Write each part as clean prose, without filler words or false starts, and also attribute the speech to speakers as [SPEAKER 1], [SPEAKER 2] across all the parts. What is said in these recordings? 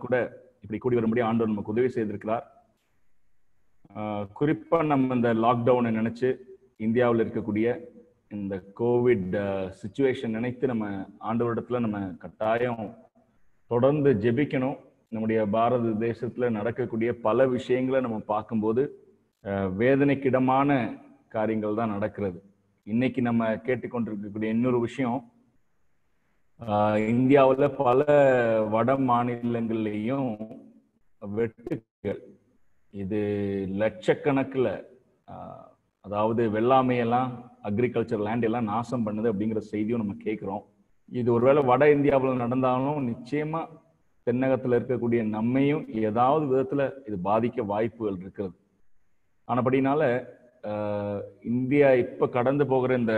[SPEAKER 1] கூட இப்படி கூடி வரும்படி ஆண்டவர் நமக்கு உதவி செய்திருக்கிறார். குறிப்பா நம்ம இந்த லாக்டவுனை நினைச்சு இந்தியாவில் இருக்கக்கூடிய இந்த கோவிட் சிச்சுவேஷன் நினைத்து நம்ம ஆண்டவரிடத்துல நம்ம கட்டாயம் தொடர்ந்து ஜெபிக்கணும். நம்முடைய பாரத தேசத்துல நடக்கக்கூடிய பல விஷயங்களை நம்ம பார்க்கும்போது வேதனைக்கிடமான காரியங்கள் தான் நடக்கிறது. இன்னைக்கு நம்ம கேட்டுக்கொண்டிருக்கக்கூடிய இன்னொரு விஷயம், இந்தியாவில் பல வட மாநிலங்கள்லேயும் வெட்டுக்கள், இது லட்சக்கணக்கில், அதாவது வெள்ளாமையெல்லாம் அக்ரிகல்ச்சர் லேண்ட் எல்லாம் நாசம் பண்ணுது அப்படிங்கிற செய்தியும் நம்ம கேட்குறோம். இது ஒருவேளை வட இந்தியாவில் நடந்தாலும் நிச்சயமா தென்னகத்தில் இருக்கக்கூடிய நம்மையும் ஏதாவது விதத்துல இது பாதிக்க வாய்ப்புகள் இருக்கிறது. ஆனபடினால இந்தியா இப்ப கடந்து போகிற இந்த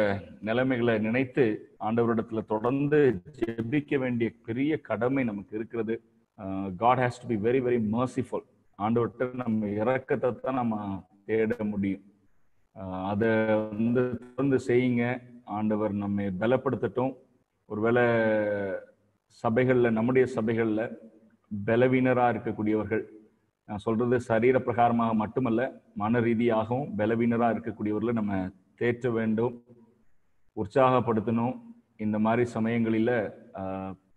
[SPEAKER 1] நிலைமைகளை நினைத்து ஆண்டவரிடத்துல தொடர்ந்து ஜெபிக்க வேண்டிய பெரிய கடமை நமக்கு இருக்கிறது. God has to be very very merciful. ஆண்டவர்கிட்ட நம்ம இரக்கத்தை தான் நம்ம தேட முடியும். அதை தொடர்ந்து செய்யுங்க. ஆண்டவர் நம்மை பலப்படுத்தட்டும். ஒருவேளை சபைகள்ல, நம்முடைய சபைகள்ல பலவீனரா இருக்கக்கூடியவர்கள், நான் சொல்றது சரீர பிரகாரமாக மட்டுமல்ல, மன ரீதியாகவும் பலவீனரா இருக்கக்கூடியவர்களை நம்ம தேற்ற வேண்டும், உற்சாகப்படுத்தணும். இந்த மாதிரி சமயங்களில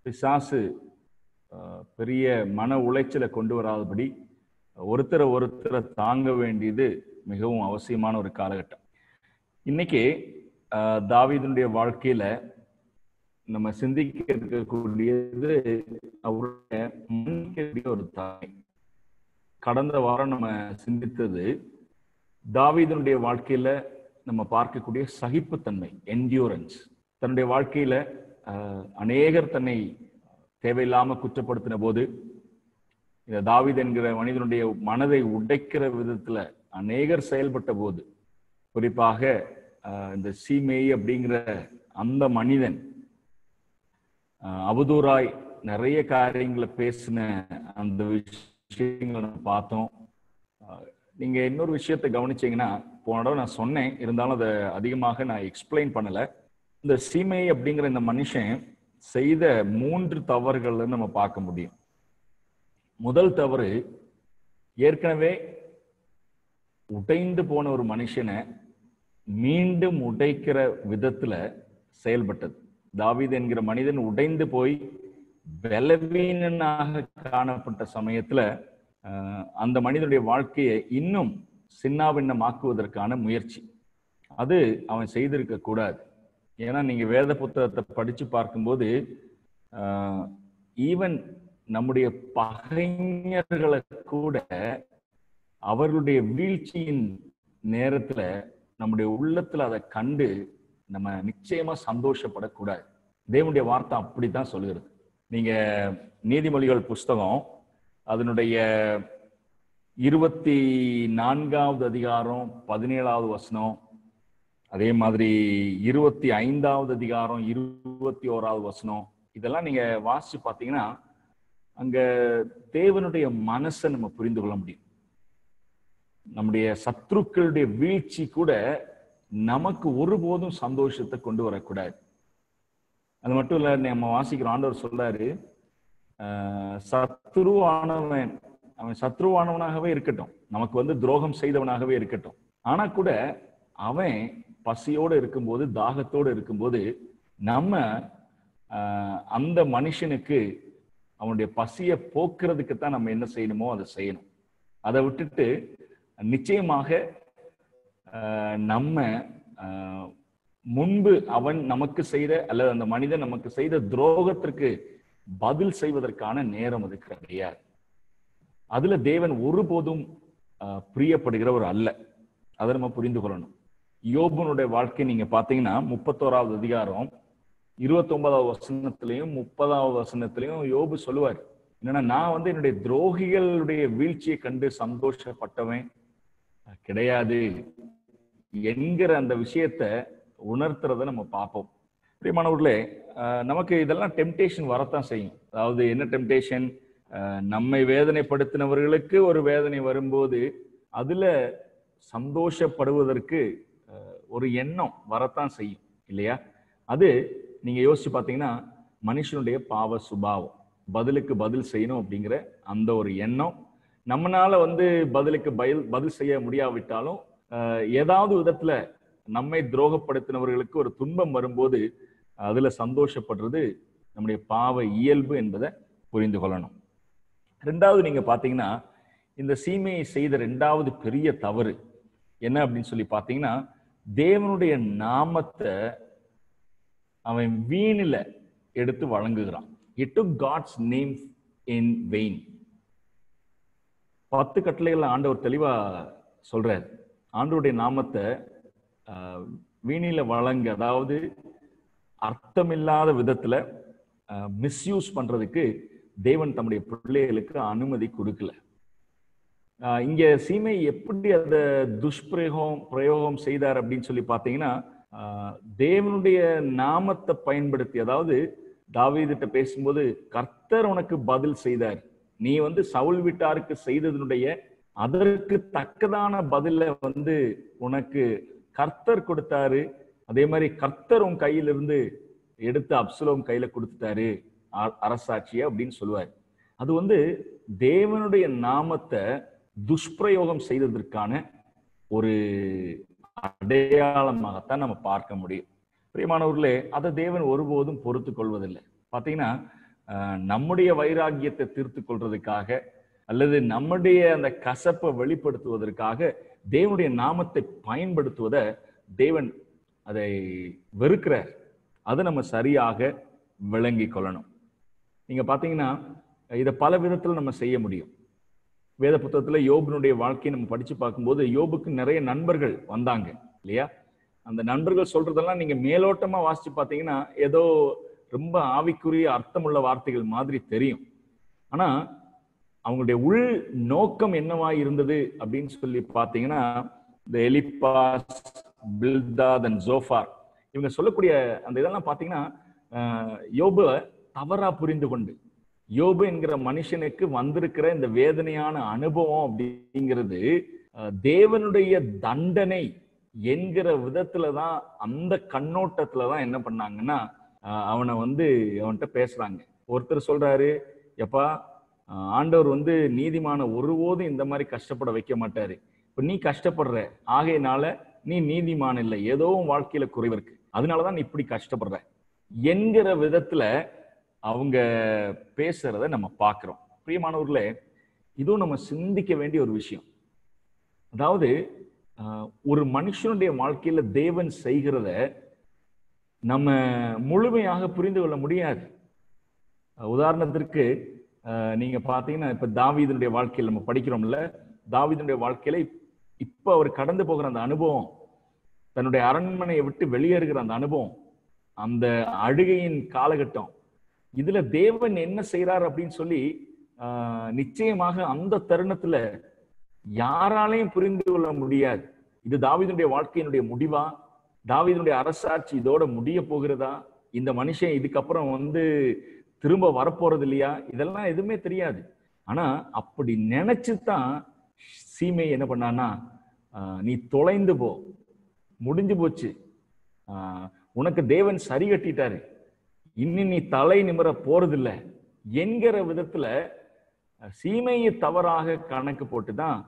[SPEAKER 1] பிசாசு பெரிய மன உளைச்சலை கொண்டு வராதபடி ஒருத்தரை தாங்க வேண்டியது மிகவும் அவசியமான ஒரு காலகட்டம். இன்னைக்கு தாவீதுடைய வாழ்க்கையில நம்ம சிந்திக்க இருக்கக்கூடியது அவருடைய மன்னிக்கக்கூடிய ஒரு தாய். கடந்த வாரம் நம்ம சிந்தித்தது தாவீதுடைய வாழ்க்கையில நம்ம பார்க்கக்கூடிய சகிப்புத்தன்மை, என்டியூரன்ஸ். தன்னுடைய வாழ்க்கையில அநேகர் தன்னை தேவையில்லாம குற்றப்படுத்தின போது, இந்த தாவீது என்கிற மனிதனுடைய மனதை உடைக்கிற விதத்துல அநேகர் செயல்பட்ட போது, குறிப்பாக இந்த சீமேய் அப்படிங்கிற அந்த மனிதன் அவதூறாய் நிறைய காரியங்களை பேசின அந்த விஷயங்களை நம்ம பார்த்தோம். நீங்க இன்னொரு விஷயத்தை கவனிச்சீங்கன்னா, போன தடவை நான் சொன்னேன், இருந்தாலும் அதை அதிகமாக நான் எக்ஸ்பிளைன் பண்ணல. இந்த சீமேய் அப்படிங்கிற இந்த மனுஷன் செய்த 3 தவறுகள் நம்ம பார்க்க முடியும். முதல் தவறு, ஏற்கனவே உடைந்து போன ஒரு மனுஷனை மீண்டும் உடைக்கிற விதத்துல செயல்பட்டது. தாவீது என்கிற மனிதன் உடைந்து போய் பலவீனனாக காணப்பட்ட சமயத்துல அந்த மனிதனுடைய வாழ்க்கையை இன்னும் சின்னாபின்னமாக்குவதற்கான முயற்சி, அது அவன் செய்திருக்க கூடாது. ஏன்னா நீங்க வேத புத்தகத்தை படிச்சு பார்க்கும்போது ஈவன் நம்முடைய பகைஞர்களை கூட அவர்களுடைய வீழ்ச்சியின் நேரத்துல நம்முடைய உள்ளத்துல அதை கண்டு நம்ம நிச்சயமா சந்தோஷப்படக்கூடாது. தேவனுடைய வார்த்தை அப்படித்தான் சொல்லுகிறது. நீங்க நீதிமொழிகள் புஸ்தகம் அதனுடைய 24வது அதிகாரம் 17வது வசனம், அதே மாதிரி 25வது அதிகாரம் 21வது வசனம், இதெல்லாம் நீங்க வாசிச்சு பார்த்தீங்கன்னா அங்க தேவனுடைய மனசை நம்ம புரிந்து கொள்ள முடியும். நம்முடைய சத்துருக்களுடைய வீழ்ச்சி கூட நமக்கு ஒருபோதும் சந்தோஷத்தை கொண்டு வரக்கூடாது. அது மட்டும் இல்ல, நம்ம வாசிக்கிறோம், ஆண்டவர் சொல்றாரு, சத்ருவானவன் அவன் சத்ருவானவனாகவே இருக்கட்டும், நமக்கு துரோகம் செய்தவனாகவே இருக்கட்டும், ஆனா கூட அவன் பசியோடு இருக்கும்போது, தாகத்தோடு இருக்கும்போது நம்ம அந்த மனுஷனுக்கு அவனுடைய பசியை போக்குறதுக்கு தான் நம்ம என்ன செய்யணுமோ அதை செய்யணும். அதை விட்டுட்டு நிச்சயமாக நம்ம முன்பு அவன் நமக்கு செய்த அல்லது அந்த மனிதன் நமக்கு செய்த துரோகத்திற்கு பதில் செய்வதற்கான நேரம் அது கிடையாது. அதுல தேவன் ஒருபோதும் பிரியப்படுகிறவர் அல்ல. அதை நம்ம புரிந்து கொள்ளணும். யோபனுடைய வாழ்க்கை நீங்க பாத்தீங்கன்னா 31வது அதிகாரம் 29வது வசனத்திலையும் 30வது வசனத்திலையும் யோபு சொல்லுவார், என்னன்னா நான் என்னுடைய துரோகிகளுடைய வீழ்ச்சியை கண்டு சந்தோஷப்பட்டவன் கிடையாது என்கிற அந்த விஷயத்தை உணர்த்துறத நம்ம பார்ப்போம். பிரியமானவர்களே, நமக்கு இதெல்லாம் டெம்டேஷன் வரத்தான் செய்யும். அதாவது என்ன டெம்டேஷன்? நம்மை வேதனைப்படுத்தினவர்களுக்கு ஒரு வேதனை வரும்போது அதுல சந்தோஷப்படுவதற்கு ஒரு எண்ணம் வரத்தான் செய்யும் இல்லையா? அது நீங்க யோசிச்சு பார்த்தீங்கன்னா மனுஷனுடைய பாவ சுபாவம். பதிலுக்கு பதில் செய்யணும் அப்படிங்கிற அந்த ஒரு எண்ணம். நம்மளால பதிலுக்கு பதில் செய்ய முடியாவிட்டாலும் ஏதாவது விதத்துல நம்மை துரோகப்படுத்தினவர்களுக்கு ஒரு துன்பம் வரும்போது அதுல சந்தோஷப்படுறது நம்முடைய பாவ இயல்பு என்பதை புரிந்து கொள்ளணும். ரெண்டாவது நீங்க பாத்தீங்கன்னா, இந்த சீமையை செய்த ரெண்டாவது பெரிய தவறு என்ன அப்படின்னு சொல்லி பாத்தீங்கன்னா, தேவனுடைய நாமத்தை அவன் வீணில எடுத்து வழங்குகிறான். He took God's name in vain. 10 கட்டளைகள் ஆண்டவர் தெளிவா சொல்றார். ஆண்டவருடைய நாமத்தை வீணில வழங்க, அதாவது அர்த்தமில்லாத விதத்துல மிஸ்யூஸ் பண்றதுக்கு தேவன் தம்முடைய பிள்ளைகளுக்கு அனுமதி கொடுக்கல. இங்க சீமை எப்படி அந்த பிரயோகம் செய்தார் அப்படின்னு சொல்லி பாத்தீங்கன்னா, தேவனுடைய நாமத்தை பயன்படுத்தி, அதாவது தாவீதுட்ட பேசும்போது கர்த்தர் உனக்கு பதில் செய்தார், நீ சவுல் வீட்டாருக்கு செய்ததனுடைய அதற்கு தக்கதான பதில உனக்கு கர்த்தர் கொடுத்தாரு, அதே மாதிரி கர்த்தர் உன் கையிலிருந்து எடுத்து அப்சலோம் கையில கொடுத்துட்டாரு அரசாட்சிய அப்படின்னு சொல்லுவார். அது தேவனுடைய நாமத்தை துஷ்பிரயோகம் செய்ததற்கான ஒரு அடையாளமாகத்தான் நம்ம பார்க்க முடியும். பிரியமானவர்களே, அதை தேவன் ஒருபோதும் பொறுத்து கொள்வதில்லை. பாத்தீங்கன்னா, நம்முடைய வைராகியத்தை தீர்த்து கொள்றதுக்காக அல்லது நம்முடைய அந்த கசப்பை வெளிப்படுத்துவதற்காக தேவனுடைய நாமத்தை பயன்படுத்துவதை தேவன் அதை வெறுக்கிறார். அதை நம்ம சரியாக விளங்கி கொள்ளணும். நீங்க பாத்தீங்கன்னா, இதை பல விதத்துல நம்ம செய்ய முடியும். வேத புத்தகத்துல யோபுனுடைய வாழ்க்கையை நம்ம படிச்சு பார்க்கும்போது, யோபுக்கு நிறைய நண்பர்கள் வந்தாங்க இல்லையா? அந்த நண்பர்கள் சொல்றதெல்லாம் நீங்க மேலோட்டமா வாசிச்சு பார்த்தீங்கன்னா ஏதோ ரொம்ப ஆவிக்குரிய அர்த்தமுள்ள வார்த்தைகள் மாதிரி தெரியும். ஆனா அவங்களுடைய உள் நோக்கம் என்னவா இருந்தது அப்படின்னு சொல்லி பார்த்தீங்கன்னா, இந்த எலிப்பாஸ், பில்தாத் அண்ட் ஜோஃபார் இவங்க சொல்லக்கூடிய அந்த இதெல்லாம் பார்த்தீங்கன்னா, யோபுவை தவறா புரிந்து கொண்டு, யோபு என்கிற மனுஷனுக்கு வந்திருக்கிற இந்த வேதனையான அனுபவம் அப்படிங்கிறது தேவனுடைய தண்டனை என்கிற விதத்துலதான், அந்த கண்ணோட்டத்துலதான் என்ன பண்ணாங்கன்னா அவன்கிட்ட பேசுறாங்க. ஒருத்தர் சொல்றாரு, எப்பா ஆண்டவர் நீதிமான ஒருபோதும் இந்த மாதிரி கஷ்டப்பட வைக்க மாட்டாரு, இப்ப நீ கஷ்டப்படுற ஆகையினால நீ நீதிமான இல்லை, ஏதோ வாழ்க்கையில குறைவு இருக்கு, அதனாலதான் நீ இப்படி கஷ்டப்படுற என்கிற விதத்துல அவங்க பேசுறத நம்ம பார்க்கிறோம். பிரியமானவர்களே, இதுவும் நம்ம சிந்திக்க வேண்டிய ஒரு விஷயம். அதாவது ஒரு மனுஷனுடைய வாழ்க்கையில தேவன் செய்கிறத நம்ம முழுமையாக புரிந்து கொள்ள முடியாது. உதாரணத்திற்கு நீங்க பாத்தீங்கன்னா, இப்ப தாவீதுடைய வாழ்க்கையில் நம்ம படிக்கிறோம்ல, தாவீதுடைய வாழ்க்கையில இப்ப அவர் கடந்து போகிற அந்த அனுபவம், தன்னுடைய அரண்மனையை விட்டு வெளியேறுகிற அந்த அனுபவம், அந்த அழுகையின் காலகட்டம், இதுல தேவன் என்ன செய்யறார் அப்படின்னு சொல்லி நிச்சயமாக அந்த தருணத்துல யாராலையும் புரிந்து கொள்ள முடியாது. இது தாவீதுடைய வாழ்க்கையினுடைய முடிவா, தாவீதுடைய அரசாட்சி இதோட முடிய போகிறதா, இந்த மனுஷன் இதுக்கப்புறம் திரும்ப வரப்போறது இல்லையா, இதெல்லாம் எதுவுமே தெரியாது. ஆனா அப்படி நினைச்சுதான் சீமை என்ன பண்ணான்னா, நீ தொலைந்து போ, முடிஞ்சு போச்சு, உனக்கு தேவன் சரி கட்டிட்டாரு, இனி நீ தலை நிமிர போறதில்லை என்கிற விதத்துல சீமையை தவறாக கணக்கு போட்டுதான்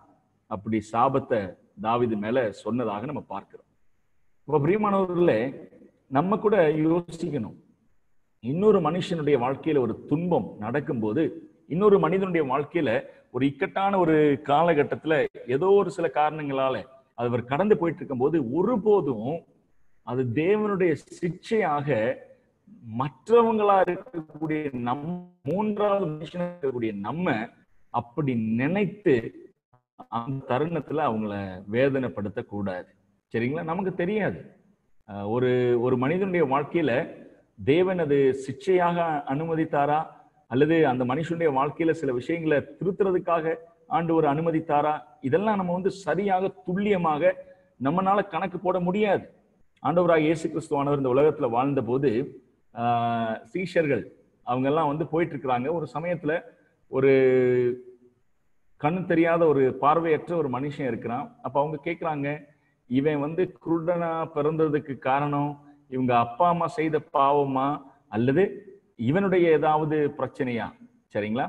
[SPEAKER 1] அப்படி சாபத்தை தாவீது மேல சொன்னதாக நம்ம பார்க்கிறோம். இப்ப பிரியமானவர்களே, நம்ம கூட யோசிக்கணும், இன்னொரு மனுஷனுடைய வாழ்க்கையில ஒரு துன்பம் நடக்கும்போது, இன்னொரு மனிதனுடைய வாழ்க்கையில ஒரு இக்கட்டான ஒரு காலகட்டத்துல ஏதோ ஒரு சில காரணங்களால அவர் கடந்து போயிட்டு இருக்கும் போது ஒருபோதும் அது தேவனுடைய சிக்ஷையாக மற்றவங்களா இருக்கக்கூடிய மூன்றாவது மனுஷனா இருக்கக்கூடிய நம்ம அப்படி நினைத்து அந்த தருணத்துல அவங்கள வேதனைப்படுத்த கூடாது. சரிங்களா? நமக்கு தெரியாது ஒரு மனிதனுடைய வாழ்க்கையில தேவன் அது சிக்ஷையாக அனுமதித்தாரா, அல்லது அந்த மனுஷனுடைய வாழ்க்கையில சில விஷயங்களை திருத்துறதுக்காக ஆண்டவர் அனுமதித்தாரா, இதெல்லாம் நம்ம சரியாக துல்லியமாக நம்மளால கணக்கு போட முடியாது. ஆண்டவராக இயேசு கிறிஸ்துவானவர் இந்த உலகத்துல வாழ்ந்த போது சீஷர்கள் அவங்க எல்லாம் போயிட்டு இருக்கிறாங்க. ஒரு சமயத்துல ஒரு கண்ணு தெரியாத ஒரு பார்வையற்ற ஒரு மனுஷன் இருக்கிறான். அப்ப அவங்க கேட்கிறாங்க, இவன் குருடனா பிறந்ததுக்கு காரணம் இவங்க அப்பா அம்மா செய்த பாவமா அல்லது இவனுடைய ஏதாவது பிரச்சனையா சரிங்களா?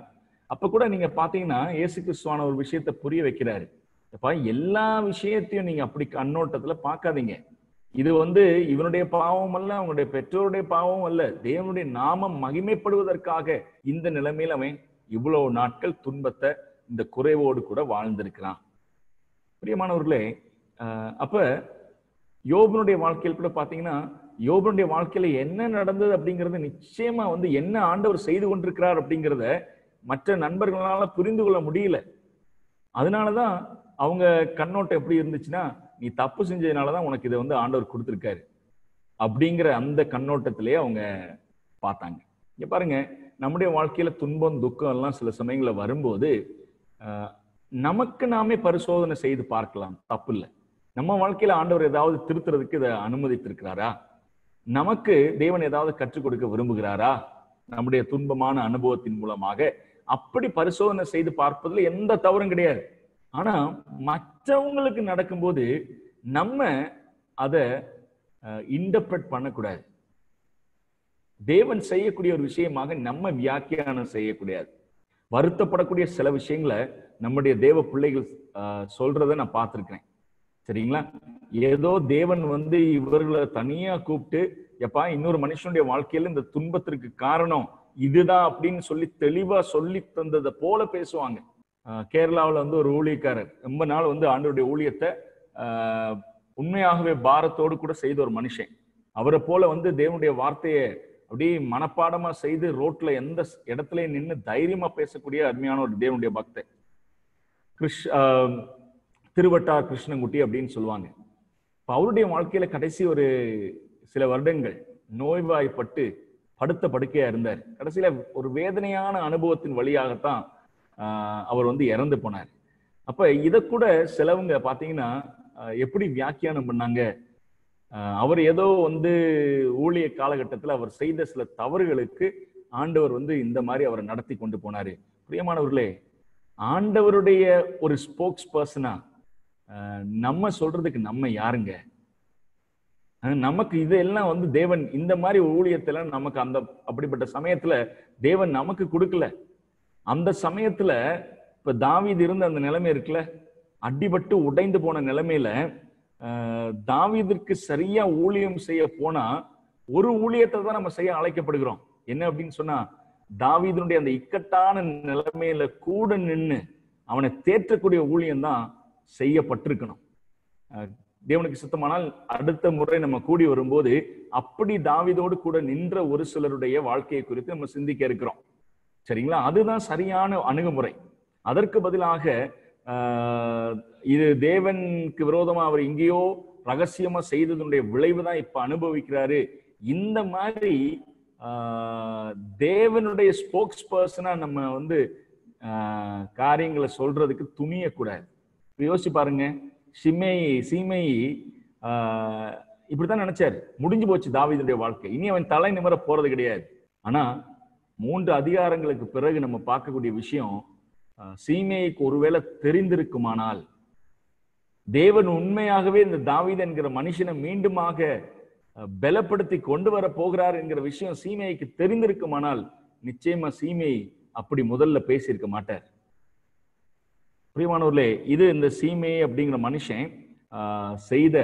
[SPEAKER 1] அப்ப கூட நீங்க பாத்தீங்கன்னா இயேசு கிறிஸ்துவான ஒரு விஷயத்தை புரிய வைக்கிறாரு. எல்லா விஷயத்தையும் நீங்க அப்படி கண்ணோட்டத்துல பார்க்காதீங்க. இது இவனுடைய பாவம் அல்ல, அவனுடைய பெற்றோருடைய பாவம் அல்ல, தேவனுடைய நாமம் மகிமைப்படுவதற்காக இந்த நிலைமையில அவன் இவ்வளவு நாட்கள் துன்பத்தை இந்த குறைவோடு கூட வாழ்ந்திருக்கிறான். பிரியமானவர்களே, அப்ப யோபனுடைய வாழ்க்கையில் கூட பாத்தீங்கன்னா, யோபனுடைய வாழ்க்கையில என்ன நடந்தது அப்படிங்கறது நிச்சயமா என்ன ஆண்டவர் செய்து கொண்டிருக்கிறார் அப்படிங்கிறத மற்ற நண்பர்களால புரிந்து கொள்ள முடியல. அதனாலதான் அவங்க கண்ணோட்டம் எப்படி இருந்துச்சுன்னா, நீ தப்பு செஞ்சதுனாலதான் உனக்கு இதை ஆண்டவர் கொடுத்திருக்காரு அப்படிங்கிற அந்த கண்ணோட்டத்திலேயே அவங்க பார்த்தாங்க. இங்க பாருங்க, நம்முடைய வாழ்க்கையில துன்பம் துக்கம் எல்லாம் சில சமயங்கள்ல வரும்போது நமக்கு நாமே பரிசோதனை செய்து பார்க்கலாம், தப்பு இல்லை. நம்ம வாழ்க்கையில ஆண்டவர் ஏதாவது திருத்துறதுக்கு இதை அனுமதித்திருக்கிறாரா? நமக்கு தேவன் ஏதாவது கற்றுக் கொடுக்க விரும்புகிறாரா? நம்முடைய துன்பமான அனுபவத்தின் மூலமாக அப்படி பரிசோதனை செய்து பார்ப்பதில் எந்த தவறும் கிடையாது. ஆனா மற்றவங்களுக்கு நடக்கும்போது நம்ம அதை இன்டர்பிரட் பண்ணக்கூடாது. தேவன் செய்யக்கூடிய ஒரு விஷயமாக நம்ம வியாக்கியானம் செய்யக்கூடாது. வருத்தப்படக்கூடிய சில விஷயங்களை நம்முடைய தேவ பிள்ளைகள் சொல்றதை நான் பார்த்திருக்கிறேன். சரிங்களா? ஏதோ தேவன் இவர்களை தனியா கூப்பிட்டு, எப்பா இன்னொரு மனுஷனுடைய வாழ்க்கையில இந்த துன்பத்திற்கு காரணம் இதுதான் அப்படின்னு சொல்லி தெளிவா சொல்லி தந்ததை போல பேசுவாங்க. கேரளாவில் ஒரு ஊழியக்காரர் ரொம்ப நாள் ஆண்டவருடைய ஊழியத்தை உண்மையாகவே பாரத்தோடு கூட செய்த ஒரு மனுஷன். அவரை போல தேவனுடைய வார்த்தையை அப்படியே மனப்பாடமா செய்து ரோட்ல எந்த இடத்துலயும் நின்று தைரியமா பேசக்கூடிய அருமையான ஒரு தேவனுடைய பக்தர் திருவட்டார் கிருஷ்ணங்குட்டி அப்படின்னு சொல்லுவாங்க. அவருடைய வாழ்க்கையில கடைசி ஒரு சில வருடங்கள் நோய்வாய்ப்பட்டு படுத்த படுக்கையா இருந்தார். கடைசியில ஒரு வேதனையான அனுபவத்தின் வழியாகத்தான் அவர் இறந்து போனார். அப்ப இத கூட சிலவங்க பாத்தீங்கன்னா எப்படி வியாக்கியானம் பண்ணாங்க, அவர் ஏதோ ஊழிய காலகட்டத்தில் அவர் செய்த சில தவறுகளுக்கு ஆண்டவர் இந்த மாதிரி அவரை நடத்தி கொண்டு போனாரு. பிரியமானவர்களே, ஆண்டவருடைய ஒரு ஸ்போக்ஸ் பர்சனா நம்ம சொல்றதுக்கு நம்ம யாருங்க? நமக்கு இதெல்லாம் தேவன் இந்த மாதிரி ஊழியத்துல நமக்கு அப்படிப்பட்ட சமயத்துல தேவன் நமக்கு கொடுக்கல. அந்த சமயத்துல இப்ப தாவீது இருந்த அந்த நிலைமை இருக்குல்ல, அடிபட்டு உடைந்து போன நிலைமையில தாவீதிற்கு சரியா ஊழியம் செய்ய போனா ஒரு ஊழியத்தை தான் நம்ம செய்ய அழைக்கப்படுகிறோம். என்ன அப்படின்னு சொன்னா, தாவீதினுடைய அந்த இக்கட்டான நிலைமையில கூட நின்று அவனை தேற்றக்கூடிய ஊழியம் தான் செய்யப்பட்டிருக்கணும். தேவனுக்கு சுத்தமானால் அடுத்த முறை நம்ம கூடி வரும்போது அப்படி தாவீதோடு கூட நின்ற ஒரு சிலருடைய வாழ்க்கையை குறித்து நம்ம சிந்திக்க இருக்கிறோம். சரிங்களா? அதுதான் சரியான அணுகுமுறை. அதற்கு பதிலாக இது தேவனுக்கு விரோதமா அவர் எங்கேயோ ரகசியமா செய்ததனுடைய விளைவுதான் இப்ப அனுபவிக்கிறாரு. இந்த மாதிரி தேவனுடைய ஸ்போக்ஸ் பர்சனா நம்ம காரியங்களை சொல்றதுக்கு துணியக்கூடாது. யோசிச்சு பாருங்க, சீமேயி இப்படித்தான் நினைச்சாரு. முடிஞ்சு போச்சு தாவீதுடைய வாழ்க்கை, இனி அவன் தலை நிமிர போறது கிடையாது. ஆனா 3 அதிகாரங்களுக்கு பிறகு நம்ம பார்க்கக்கூடிய விஷயம், சீமேயிக்கு ஒருவேளை தெரிந்திருக்குமானால், தேவன் உண்மையாகவே இந்த தாவீது என்கிற மனுஷனை மீண்டுமாக பலப்படுத்தி கொண்டு வர போகிறார் என்கிற விஷயம் சீமேயிக்கு தெரிந்திருக்குமானால், நிச்சயமா சீமேயி அப்படி முதல்ல பேசியிருக்க மாட்டார். பிரியமானவர்களே, இது இந்த சீமேயி அப்படிங்கிற மனுஷன் செய்த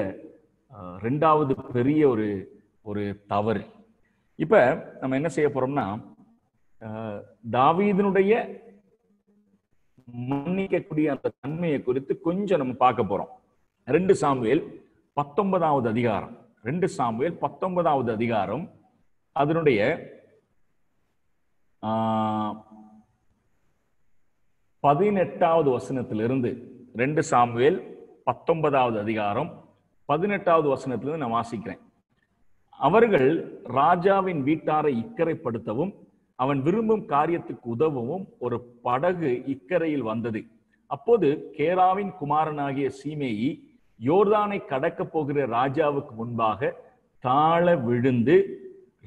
[SPEAKER 1] 2வது பெரிய ஒரு தவறு. இப்ப நம்ம என்ன செய்ய போறோம்னா, தாவீதினுடைய மன்னிக்கக்கூடிய அந்த தன்மையை குறித்து கொஞ்சம் நம்ம பார்க்க போறோம். 2 சாமுவேல் 19வது அதிகாரம், 2 சாமுவேல் 19வது அதிகாரம் அதனுடைய 18வது வசனத்திலிருந்து, 2 சாமுவேல் 19வது அதிகாரம் 18வது வசனத்திலிருந்து நான் வாசிக்கிறேன். அவர்கள் ராஜாவின் வீட்டாரை இக்கரைப்படுத்தவும் அவன் விரும்பும் காரியத்துக்கு உதவவும் ஒரு படகு இக்கரையில் வந்தது. அப்போது கேராவின் குமாரனாகிய சீமேயி யோர்தானை கடக்க போகிற ராஜாவுக்கு முன்பாக தாழ விழுந்து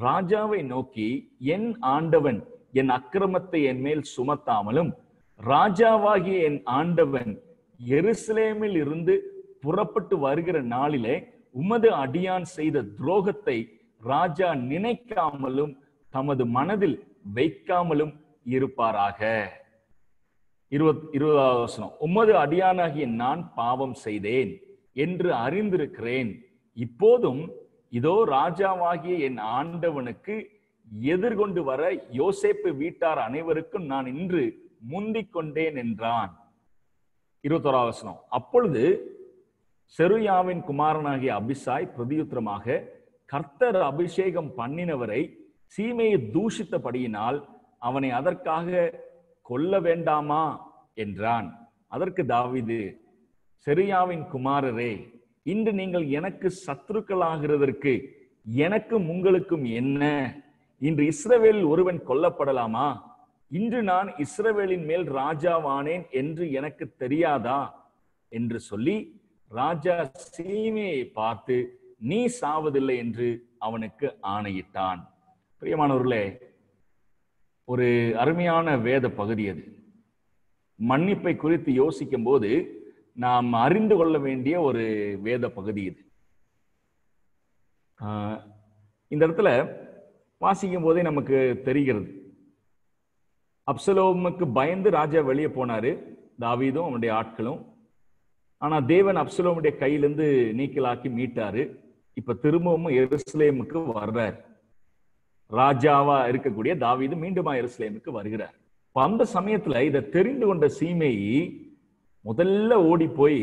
[SPEAKER 1] ராஜாவை நோக்கி, என் ஆண்டவன் என் அக்கிரமத்தை என் மேல் சுமத்தாமலும் ராஜாவாகிய என் ஆண்டவன் எருசலேமில் இருந்து புறப்பட்டு வருகிற நாளிலே உமது அடியான் செய்த துரோகத்தை ராஜா நினைக்காமலும் தமது மனதில் வைக்காமலும் இருப்பாராக. 20வது வசனம், உமது அடியானாகிய நான் பாவம் செய்தேன் என்று அறிந்திருக்கிறேன். இப்போதும் இதோ ராஜாவாகிய என் ஆண்டவனுக்கு எதிர்கொண்டு வர யோசேப்பு வீட்டார் அனைவருக்கும் நான் இன்று முந்திக் கொண்டேன் என்றான். 21வது வசனம், அப்பொழுது செருயாவின் குமாரனாகிய அபிசாய் பிரதியுத்தரமாக, கர்த்தர் அபிஷேகம் பண்ணினவரை சீமையை தூஷித்தபடியினால் அவனை அதற்காக கொல்ல வேண்டாமா என்றான். அதற்கு தாவீது, செருயாவின் குமாரரே, இன்று நீங்கள் எனக்கு சத்துருக்களாகிறதற்கு எனக்கும் உங்களுக்கும் என்ன? இன்று இஸ்ரவேலில் ஒருவன் கொல்லப்படலாமா? இன்று நான் இஸ்ரவேலின் மேல் ராஜாவானேன் என்று எனக்கு தெரியாதா என்று சொல்லி ராஜா சீமையை பார்த்து நீ சாவதில்லை என்று அவனுக்கு ஆணையிட்டான். பிரியமானவர்களே, ஒரு அருமையான வேத பகுதி அது. மன்னிப்பை குறித்து யோசிக்கும் போது நாம் அறிந்து கொள்ள வேண்டிய ஒரு வேத பகுதி இது. இந்த இடத்துல வாசிக்கும் போதே நமக்கு தெரிகிறது, அப்சலோமுக்கு பயந்து ராஜா வெளியே போனாரு, தாவீதும் அவனுடைய ஆட்களும். ஆனா தேவன் அப்சலோமுடைய கையிலிருந்து நீக்கலாக்கி மீட்டாரு. இப்ப திரும்பவும் எருசலேமுக்கு வர்றார். ராஜாவா இருக்கக்கூடிய தாவீது மீண்டுமா எருசலேமுக்கு வருகிறார். அந்த சமயத்துல இதை தெரிந்து கொண்ட சீமேயி முதல்ல ஓடி போய்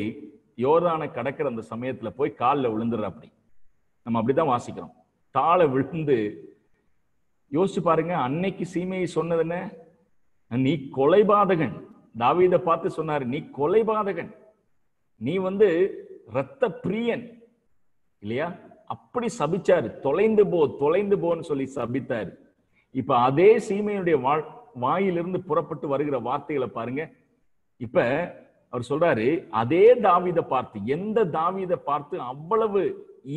[SPEAKER 1] யோர்தானை கடக்கிற அந்த சமயத்துல போய் காலில் விழுந்துடுற. அப்படி நம்ம அப்படிதான் வாசிக்கிறோம். தாழ விழுந்து யோசிச்சு பாருங்க, அன்னைக்கு சீமையை சொன்னது என்ன? நீ கொலைபாதகன். தாவீதை பார்த்து சொன்னாரு, நீ கொலைபாதகன், நீ இரத்த பிரியன் இல்லையா? அப்படி சபிச்சாரு. தொலைந்து போன்னு சொல்லி சபித்தாரு. இப்ப அதே சீமையுடைய வாயிலிருந்து புறப்பட்டு வருகிற வார்த்தைகளை பாருங்க. இப்ப அவர் சொல்றாரு, அதே தாவீதை பார்த்து, எந்த தாவீதை பார்த்து அவ்வளவு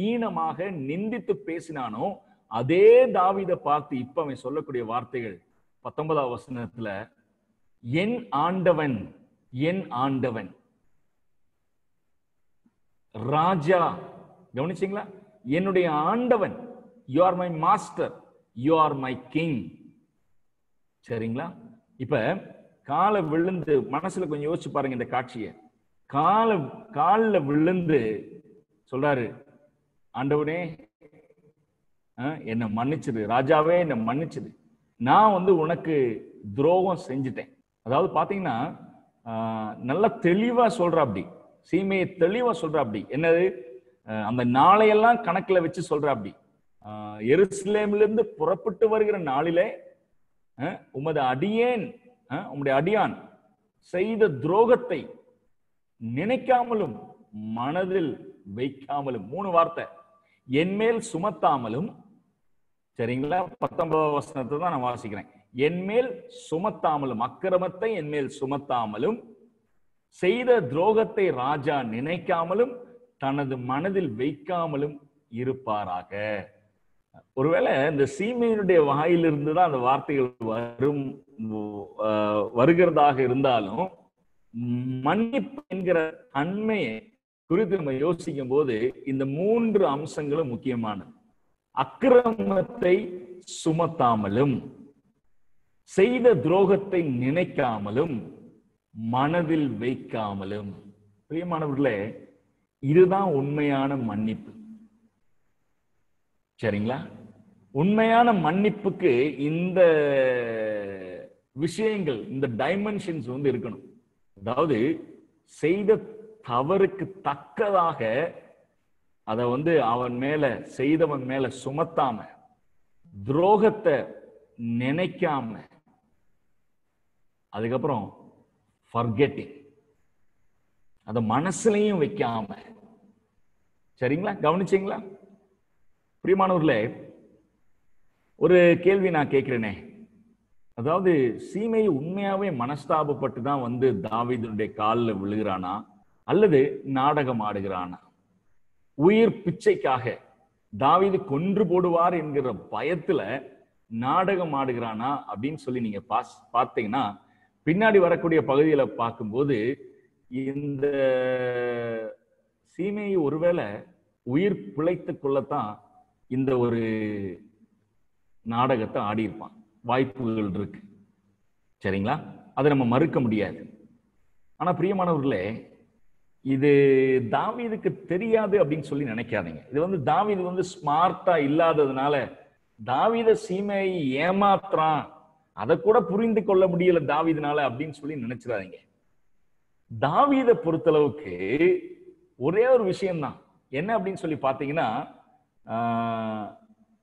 [SPEAKER 1] ஈனமாக நிந்தித்து பேசினானோ அதே தாவீதை பார்த்து இப்ப அவன் சொல்லக்கூடிய வார்த்தைகள் 19வது வசனத்துல, என் ஆண்டவன், என் ஆண்டவன் ராஜா. கவனிச்சீங்களா? என்னுடைய ஆண்டவன், you are my master, you are my king. சரிங்களா? இப்ப காலை விழுந்து, மனசுல கொஞ்சம் யோசிச்சு பாருங்க இந்த காட்சியை. காலில் விழுந்து சொல்றாரு, ஆண்டவனே என்னை மன்னிச்சிடு, ராஜாவே என்னை மன்னிச்சிடு, நான் உனக்கு துரோகம் செஞ்சுட்டேன். அதாவது பாத்தீங்கன்னா நல்லா தெளிவா சொல்ற. அப்படி சீமையை தெளிவா சொல்ற. அப்படி என்னது? அந்த நாளையெல்லாம் கணக்குல வச்சு சொல்ற. அப்படி எருசலேமிலிருந்து இருந்து புறப்பட்டு வருகிற நாளிலே உமது அடியேன், உம்முடைய அடியான் செய்த துரோகத்தை நினைக்காமலும் மனதில் வைக்காமலும், 3 வார்த்தை, என்மேல் சுமத்தாமலும். சரிங்களா? 19வது வசனத்தை தான் நான் வாசிக்கிறேன். என்மேல் சுமத்தாமலும், அக்கிரமத்தை என்மேல் சுமத்தாமலும், செய்த துரோகத்தை ராஜா நினைக்காமலும் தனது மனதில் வைக்காமலும் இருப்பாராக. ஒருவேளை இந்த சீமையினுடைய வாயிலிருந்து தான் அந்த வார்த்தைகள் வருகிறதாக இருந்தாலும், மன்னிப்பு என்கிற தன்மையை குறித்து நம்ம யோசிக்கும் போது இந்த 3 அம்சங்களும் முக்கியமானது. அக்கிரமத்தை சுமத்தாமலும், செய்த துரோகத்தை நினைக்காமலும், மனதில் வைக்காமலும். பிரியமானவர்களே, இதுதான் உண்மையான மன்னிப்பு. சரிங்களா? உண்மையான மன்னிப்புக்கு இந்த விஷயங்கள், இந்த டைமென்ஷன்ஸ் இருக்கணும். அதாவது செய்த தவறுக்கு தக்கதாக அதை அவன் மேல, செய்தவன் மேல சுமத்தாம, துரோகத்தை நினைக்காம, அதுக்கப்புறம் ஃபர்கெட்டிங், அத மனசுலையும் வைக்காம. சரிங்களா? கவனிச்சீங்களா? பிரியமானவர்களே, ஒரு கேள்வி நான் கேட்கிறேனே. அதாவது சீமை உண்மையாவே மனஸ்தாபப்பட்டு தான் தாவீதுடைய காலில் விழுகிறானா, அல்லது நாடகம் ஆடுகிறானா? உயிர் பிச்சைக்காக தாவீது கொன்று போடுவார் என்கிற பயத்துல நாடகம் ஆடுகிறானா அப்படின்னு சொல்லி நீங்க பார்த்தீங்கன்னா, பின்னாடி வரக்கூடிய பகுதியில பார்க்கும்போது இந்த சீமையை ஒருவேளை உயிர் பிழைத்துக் கொள்ளத்தான் இந்த ஒரு நாடகத்தை ஆடியிருப்பான். வாய்ப்புகள் இருக்கு. சரிங்களா? அதை நம்ம மறுக்க முடியாது. ஆனா பிரியமானவர்களே, இது தாவீதுக்கு தெரியாது அப்படின்னு சொல்லி நினைக்காதீங்க. இது வந்து தாவீது வந்து ஸ்மார்ட்டா இல்லாததுனால தாவீத சீமை ஏமாத்துறான், அதை கூட புரிந்து கொள்ள முடியல தாவீதுனால அப்படின்னு சொல்லி நினைச்சிடாதீங்க. தாவீதை பொறுத்தளவுக்கு ஒரே ஒரு விஷயம்தான். என்ன அப்படின்னு சொல்லி பாத்தீங்கன்னா,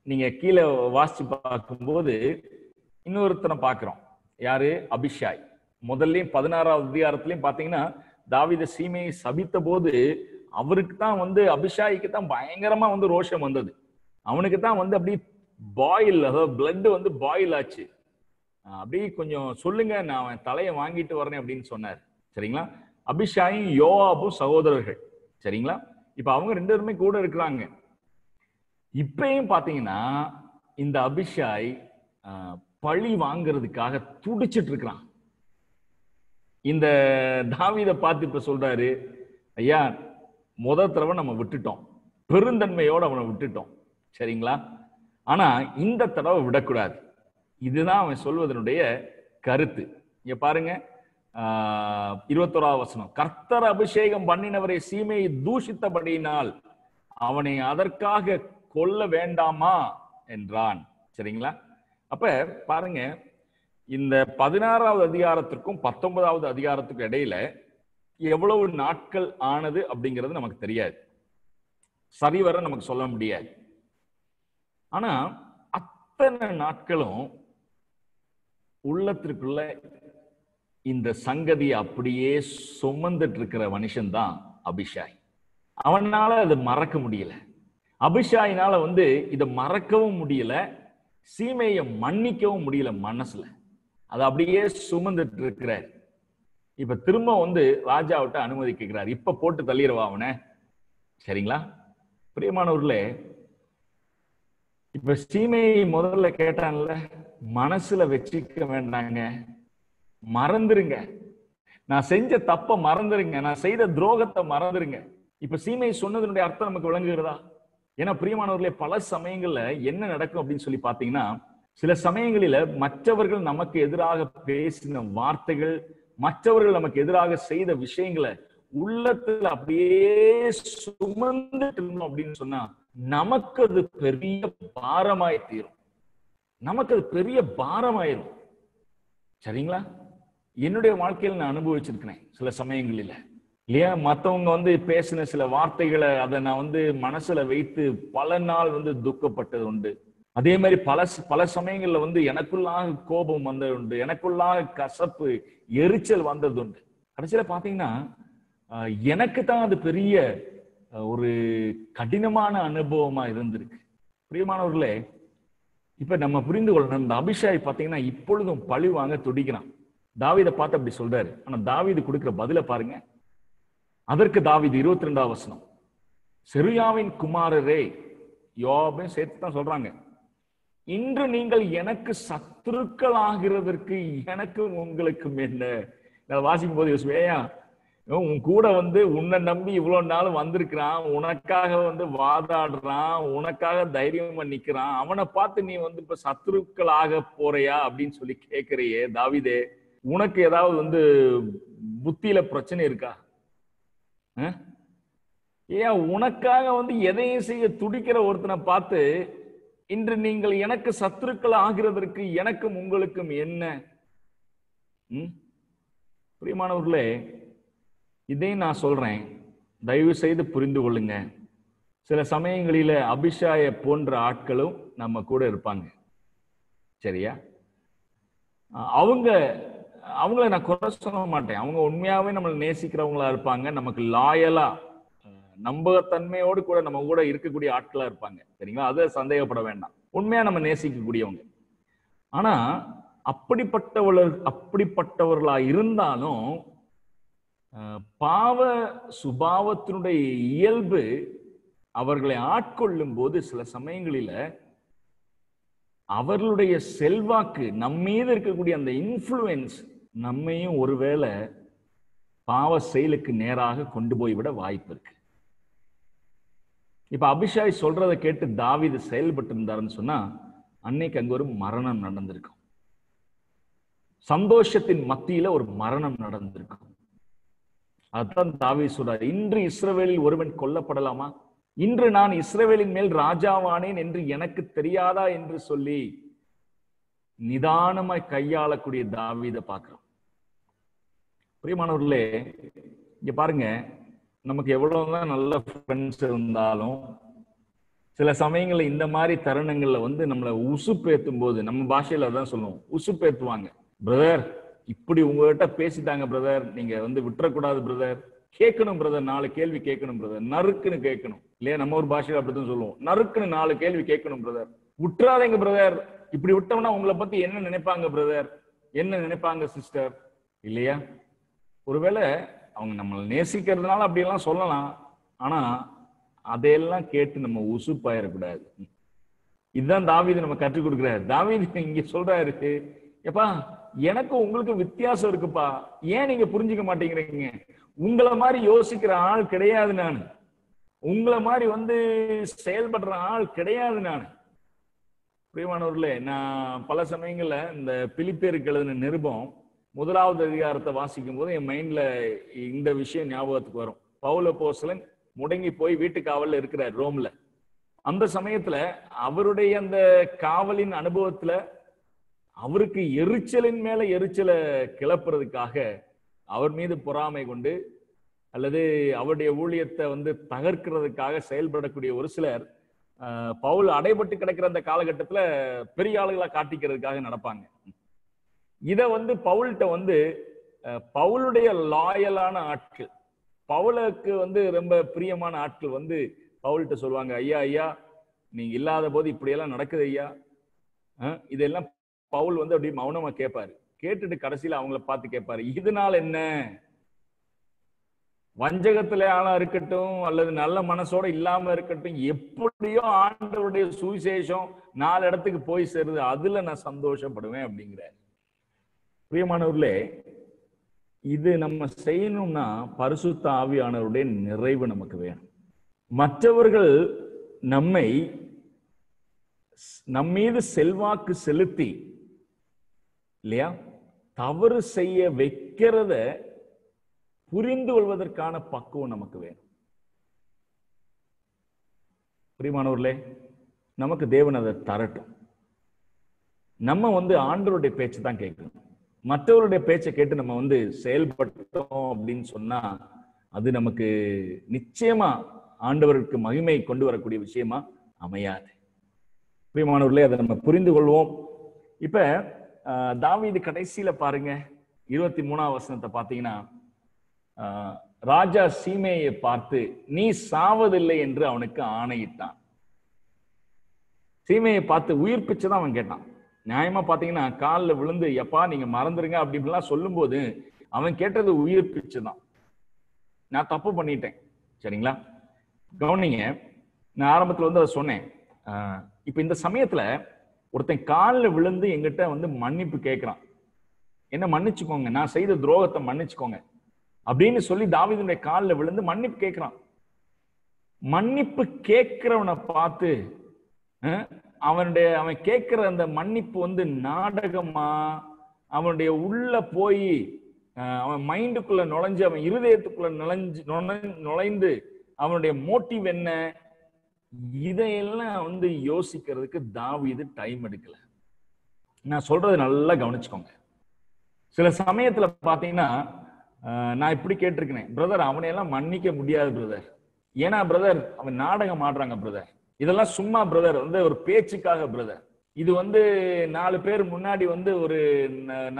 [SPEAKER 1] நீங்க கீழே வாசிச்சு பார்க்கும்போது இன்னொருத்தனை பார்க்கிறோம். யாரு? அபிஷாய். முதல்லயும் 16வது அதிகாரத்திலையும் பாத்தீங்கன்னா, தாவீத சீமையை சபித்த போது அவருக்கு தான் வந்து அபிஷாய்க்கு தான் பயங்கரமா வந்து ரோஷம் வந்தது. அவனுக்கு தான் வந்து அப்படியே பாயில், அதாவது பிளட் வந்து பாயில் ஆச்சு. அப்படியே கொஞ்சம் சொல்லுங்க, நான் அவன் தலையை வாங்கிட்டு வரேன் அப்படின்னு சொன்னார். சரிங்களா? அபிஷாயும் யோவாபும் சகோதரர்கள். சரிங்களா? இப்ப அவங்க 2 பேருமே கூட இருக்கிறாங்க. இப்பயும் பாத்தீங்கன்னா இந்த அபிஷாய் பழி வாங்குறதுக்காக துடிச்சிட்டு இருக்கிறான். இந்த தாவீதை பார்த்து இப்ப சொல்றாரு, ஐயா முதல் தடவை நம்ம விட்டுட்டோம், பெருந்தன்மையோட அவனை விட்டுட்டோம். சரிங்களா? ஆனா இந்த தடவை விடக்கூடாது. இதுதான் அவன் சொல்வதனுடைய கருத்து. இங்க பாருங்க, 21வது வசனம். கர்த்தர் அபிஷேகம் பண்ணினவரை சீமையை தூஷித்தபடியினால் அவனை அதற்காக கொல்ல வேண்டாமா என்றான். சரிங்களா? அப்ப பாருங்க, இந்த 16வது அதிகாரத்திற்கும் 19வது அதிகாரத்துக்கும் இடையில எவ்வளவு நாட்கள் ஆனது அப்படிங்கிறது நமக்கு தெரியாது, சரிவர நமக்கு சொல்ல முடியாது. ஆனா அத்தனை நாட்களும் உள்ளத்திற்குள்ள இந்த சங்கதியை அப்படியே சுமந்துட்டு இருக்கிற மனுஷன் தான் அபிஷாய். அவனால அதை மறக்க முடியல. அபிஷாயினால வந்து இதை மறக்கவும் முடியல, சீமையை மன்னிக்கவும் முடியல மனசுல. அது அப்படியே சுமந்துட்டு இருக்கிறார். இப்ப திரும்ப வந்து ராஜாவிட்ட அனுமதி கேட்கிறார், இப்ப போட்டு தள்ளிடுவா அவனை. சரிங்களா? பிரியமானவர்களே, இப்ப சீமையை முதல்ல கேட்டான்ல, மனசுல வச்சுக்க வேண்டாங்க, மறந்துருங்க. நான் செஞ்ச தப்ப மறந்துருங்க, நான் செய்த துரோகத்தை மறந்துருங்க. இப்ப சீமையை சொன்னதனுடைய அர்த்தம் நமக்கு விளங்குகிறதா? ஏன்னா பிரியமானவர்களே, பல சமயங்கள்ல என்ன நடக்கும் அப்படின்னு சொல்லி பாத்தீங்கன்னா, சில சமயங்களில மற்றவர்கள் நமக்கு எதிராக பேசின வார்த்தைகள், மற்றவர்கள் நமக்கு எதிராக செய்த விஷயங்களை உள்ளத்துல அப்படியே சுமந்துட்டு இருந்தோம் அப்படின்னு சொன்னா நமக்கு அது பெரிய பாரமாய் தீரும். நமக்கு அது பெரிய பாரமாயிரும். சரிங்களா? என்னுடைய வாழ்க்கையில் நான் அனுபவிச்சிருக்கிறேன் சில சமயங்களில. இல்லையா? மற்றவங்க வந்து பேசின சில வார்த்தைகளை அதை நான் வந்து மனசுல வைத்து பல நாள் வந்து துக்கப்பட்டது உண்டு. அதே மாதிரி பல சமயங்கள்ல வந்து எனக்குள்ளாக கோபம் வந்தது உண்டு, எனக்குள்ளாக கசப்பு, எரிச்சல் வந்தது உண்டு. கடைசியில பாத்தீங்கன்னா எனக்கு தான் அது பெரிய ஒரு கடினமான அனுபவமா இருந்திருக்கு. பிரியமானவர்களே, இப்ப நம்ம புரிந்து கொள்ளணும், இந்த அபிஷாய் பாத்தீங்கன்னா இப்பொழுதும் பழி வாங்க துடிக்கிறான். தாவீதை பார்த்து அப்படி சொல்றாரு. ஆனா தாவீது கொடுக்கிற பதில பாருங்க. அதற்கு தாவீது 22வது வசனம், செருயாவின் குமாரரே, யோவாபையும் சேர்த்து தான் சொல்றாங்க, இன்று நீங்கள் எனக்கு சத்துருக்கள் ஆகிறதற்கு எனக்கும் உங்களுக்கும் என்ன? நான் வாசிக்கும் போது யோசிப்பேன், உன் கூட வந்து உன்னை நம்பி இவ்வளவு நாள் வந்திருக்கிறான், உனக்காக வந்து வாதாடுறான், உனக்காக தைரியமா நிக்கிறான், அவனை பார்த்து நீ வந்து இப்ப சத்துருக்கள் ஆக போறியா அப்படின்னு சொல்லி கேட்கிறியே தாவீதே, உனக்கு ஏதாவது வந்து புத்தியில பிரச்சனை இருக்கா? ஏன் உனக்காக வந்து எதையும் செய்ய துடிக்கிற ஒருத்தனை பார்த்து இன்று நீங்கள் எனக்கு சத்துருக்கள் ஆகிறதற்கு எனக்கும் உங்களுக்கும் என்ன? பிரியமானவர்களே, இதையும் நான் சொல்றேன், தயவு செய்து புரிந்து கொள்ளுங்க. சில சமயங்களில அபிஷாய போன்ற ஆட்களும் நம்ம கூட இருப்பாங்க. சரியா? அவங்கள நான் குறை சொல்ல மாட்டேன். அவங்க உண்மையாவே நம்மளை நேசிக்கிறவங்களா இருப்பாங்க, நமக்கு லாயலா நம்பகத்தன்மையோடு கூட நம்ம கூட இருக்கக்கூடிய ஆட்களா இருப்பாங்க. சரிங்களா? அதை சந்தேகப்பட வேண்டாம். உண்மையா நம்ம நேசிக்கக்கூடியவங்க. ஆனா அப்படிப்பட்டவர்களா இருந்தாலும் பாவ சுபாவத்தினுடைய இயல்பு அவர்களை ஆட்கொள்ளும் போது சில சமயங்களில அவர்களுடைய செல்வாக்கு நம் மீது இருக்கக்கூடிய அந்த இன்ஃப்ளூயன்ஸ் நம்மையும் ஒருவேளை பாவ செயலுக்கு நேராக கொண்டு போய்விட வாய்ப்பு இருக்கு. இப்ப அபிஷாய் சொல்றதை கேட்டு தாவீது செயல்பட்டு இருந்தாருன்னு சொன்னா அன்னைக்கு அங்க ஒரு மரணம் நடந்திருக்கும். சந்தோஷத்தின் மத்தியில ஒரு மரணம் நடந்திருக்கும். அதுதான் தாவீது சொல்றார், இன்று இஸ்ரவேலில் ஒருவன் கொல்லப்படலாமா? இன்று நான் இஸ்ரவேலின் மேல் ராஜாவானேன் என்று எனக்கு தெரியாதா என்று சொல்லி நிதானமாய் கையாளக்கூடிய தாவீதை பார்க்கிறோம். பிரியமானவர்களே, இங்க பாருங்க, நமக்கு எவ்வளவுதான் நல்ல ஃப்ரெண்ட்ஸ் இருந்தாலும் சில சமயங்கள்ல இந்த மாதிரி தருணங்கள்ல நம்மளை உசுப்பேத்தும் போது, நம்ம பாஷையில தான் சொல்லுவோம், உசுப்பேத்துவாங்க. பிரதர், இப்படி உங்ககிட்ட பேசிட்டாங்க பிரதர், நீங்க விட்டுறக்கூடாது பிரதர், கேட்கணும் பிரதர், 4 கேள்வி கேட்கணும் பிரதர், நறுக்குன்னு கேட்கணும் இல்லையா? நம்ம ஒரு பாஷையில அப்படித்தான் சொல்லுவோம், நறுக்குன்னு 4 கேள்வி கேட்கணும் பிரதர், விட்டுறாதீங்க பிரதர், இப்படி விட்டோம்னா உங்களை பத்தி என்ன நினைப்பாங்க பிரதர், என்ன நினைப்பாங்க சிஸ்டர், இல்லையா? ஒருவேளை அவங்க நம்மளை நேசிக்கிறதுனால அப்படியெல்லாம் சொல்லலாம், ஆனா அதையெல்லாம் கேட்டு நம்ம உசுப்பாயிடக்கூடாது. இதுதான் தாவீது நம்ம கற்றுக் கொடுக்கிறார். தாவீது இங்க சொல்றாரு, எப்பா எனக்கு உங்களுக்கு வித்தியாசம் இருக்குப்பா, ஏன் நீங்க புரிஞ்சுக்க மாட்டேங்கிறீங்க? உங்களை மாதிரி யோசிக்கிற ஆள் கிடையாது நான், உங்களை மாதிரி செயல்படுற ஆள் கிடையாது நான். பிரியமானவர்களே, நான் பல சமயங்கள்ல இந்த பிலிப்பியருக்கு எழுதின நிருபம் 1வது அதிகாரத்தை வாசிக்கும் போது என் மைண்ட்ல இந்த விஷயம் ஞாபகத்துக்கு வரும். பவுல் அப்போஸ்தலன் முடங்கி போய் வீட்டு காவல்ல இருக்கிறார் ரோம்ல. அந்த சமயத்துல அவருடைய அந்த காவலின் அனுபவத்துல அவருக்கு எரிச்சலின் மேல எரிச்சலை கிளப்புறதுக்காக, அவர் மீது பொறாமை கொண்டு அல்லது அவருடைய ஊழியத்தை தகர்க்கிறதுக்காக செயல்படக்கூடிய ஒரு சிலர் பவுல் அடைபட்டு கிடக்கிற அந்த காலகட்டத்துல பெரிய ஆளுகளா காட்டிக்கிறதுக்காக நடப்பாங்க. இத பவுல்கிட்ட பவுலுடைய லாயலான ஆட்கள், பவுலுக்கு ரொம்ப பிரியமான ஆட்கள் பவுல்கிட்ட சொல்லுவாங்க, ஐயா ஐயா நீங்க இல்லாத போது இப்படியெல்லாம் நடக்குது ஐயா. இதெல்லாம் பவுல் அப்படி மௌனமா கேட்பாரு. கேட்டுட்டு கடைசியில அவங்கள பார்த்து கேட்பாரு, இதனால என்ன? வஞ்சகத்துல ஆளா இருக்கட்டும் அல்லது நல்ல மனசோட இல்லாம இருக்கட்டும், எப்படியோ ஆண்டவருடைய சுவிசேஷம் 4 இடத்துக்கு போய் சேருது, அதுல நான் சந்தோஷப்படுவேன் அப்படிங்கிறார். பிரியமானவர்களே, இது நம்ம செய்யணும்னா பரிசுத்த ஆவியானவருடைய நிறைவு நமக்கு வேணும். மற்றவர்கள் நம்மீது செல்வாக்கு செலுத்தி இல்லையா தவறு செய்ய வைக்கிறத புரிந்து கொள்வதற்கான பக்குவம் நமக்கு வேணும். பிரியமானவர்களே, நமக்கு தேவன் அதை தரட்டும். நம்ம ஆண்டவருடைய பேச்சு தான் கேட்கணும். மற்றவருடைய பேச்சை கேட்டு நம்ம செயல்பட்டோம் அப்படின்னு சொன்னா அது நமக்கு நிச்சயமா ஆண்டவருக்கு மகிமை கொண்டு வரக்கூடிய விஷயமா அமையாது. பிரியமானவர்களே, அதை நம்ம புரிந்து கொள்வோம். இப்ப தாவீது கடைசியில பாருங்க, 23ஆம் வசனத்தை பார்த்தீங்கன்னா, ராஜா சீமேயை பார்த்து நீ சாவதில்லை என்று அவனுக்கு ஆணையிட்டான். சீமேயை பார்த்து உயிர் பிச்சை தான் அவன் கேட்டான். நியாயமா பாத்தீங்கன்னா காலில் விழுந்து எப்பா நீங்க மறந்துருங்க அப்படின்லாம் சொல்லும் போது அவன் கேட்டது உயிர் பிச்சை தான். நான் தப்பு பண்ணிட்டேன், சரிங்களா? கவனிங்க, நான் ஆரம்பத்துல அதை சொன்னேன். இப்ப இந்த சமயத்துல ஒருத்தன் காலில் விழுந்து எங்கிட்ட மன்னிப்பு கேட்கிறான், என்ன மன்னிச்சுக்கோங்க, நான் செய்த துரோகத்தை மன்னிச்சுக்கோங்க அப்படின்னு சொல்லி தாவீதுடைய காலில் விழுந்து மன்னிப்பு கேட்கிறான். மன்னிப்பு கேட்கிறவனை பார்த்து அவன் கேட்கிற அந்த மன்னிப்பு நாடகமா, அவனுடைய உள்ள போய் அவன் மைண்டுக்குள்ள நுழைஞ்சு அவன் இருதயத்துக்குள்ள நுழைந்து அவனுடைய மோட்டிவ் என்ன, இதையெல்லாம் யோசிக்கிறதுக்கு தாவீது டைம் எடுக்கல. நான் சொல்றது நல்லா கவனிச்சுக்கோங்க. சில சமயத்துல பாத்தீங்கன்னா நான் இப்படி கேட்டிருக்கேன், பிரதர் அவனையெல்லாம் மன்னிக்க முடியாது பிரதர், ஏன்னா பிரதர் அவன் நாடகம் ஆடுறாங்க பிரதர், இதெல்லாம் சும்மா பிரதர், ஒரு பேச்சுக்காக பிரதர், இது 4 பேர் முன்னாடி ஒரு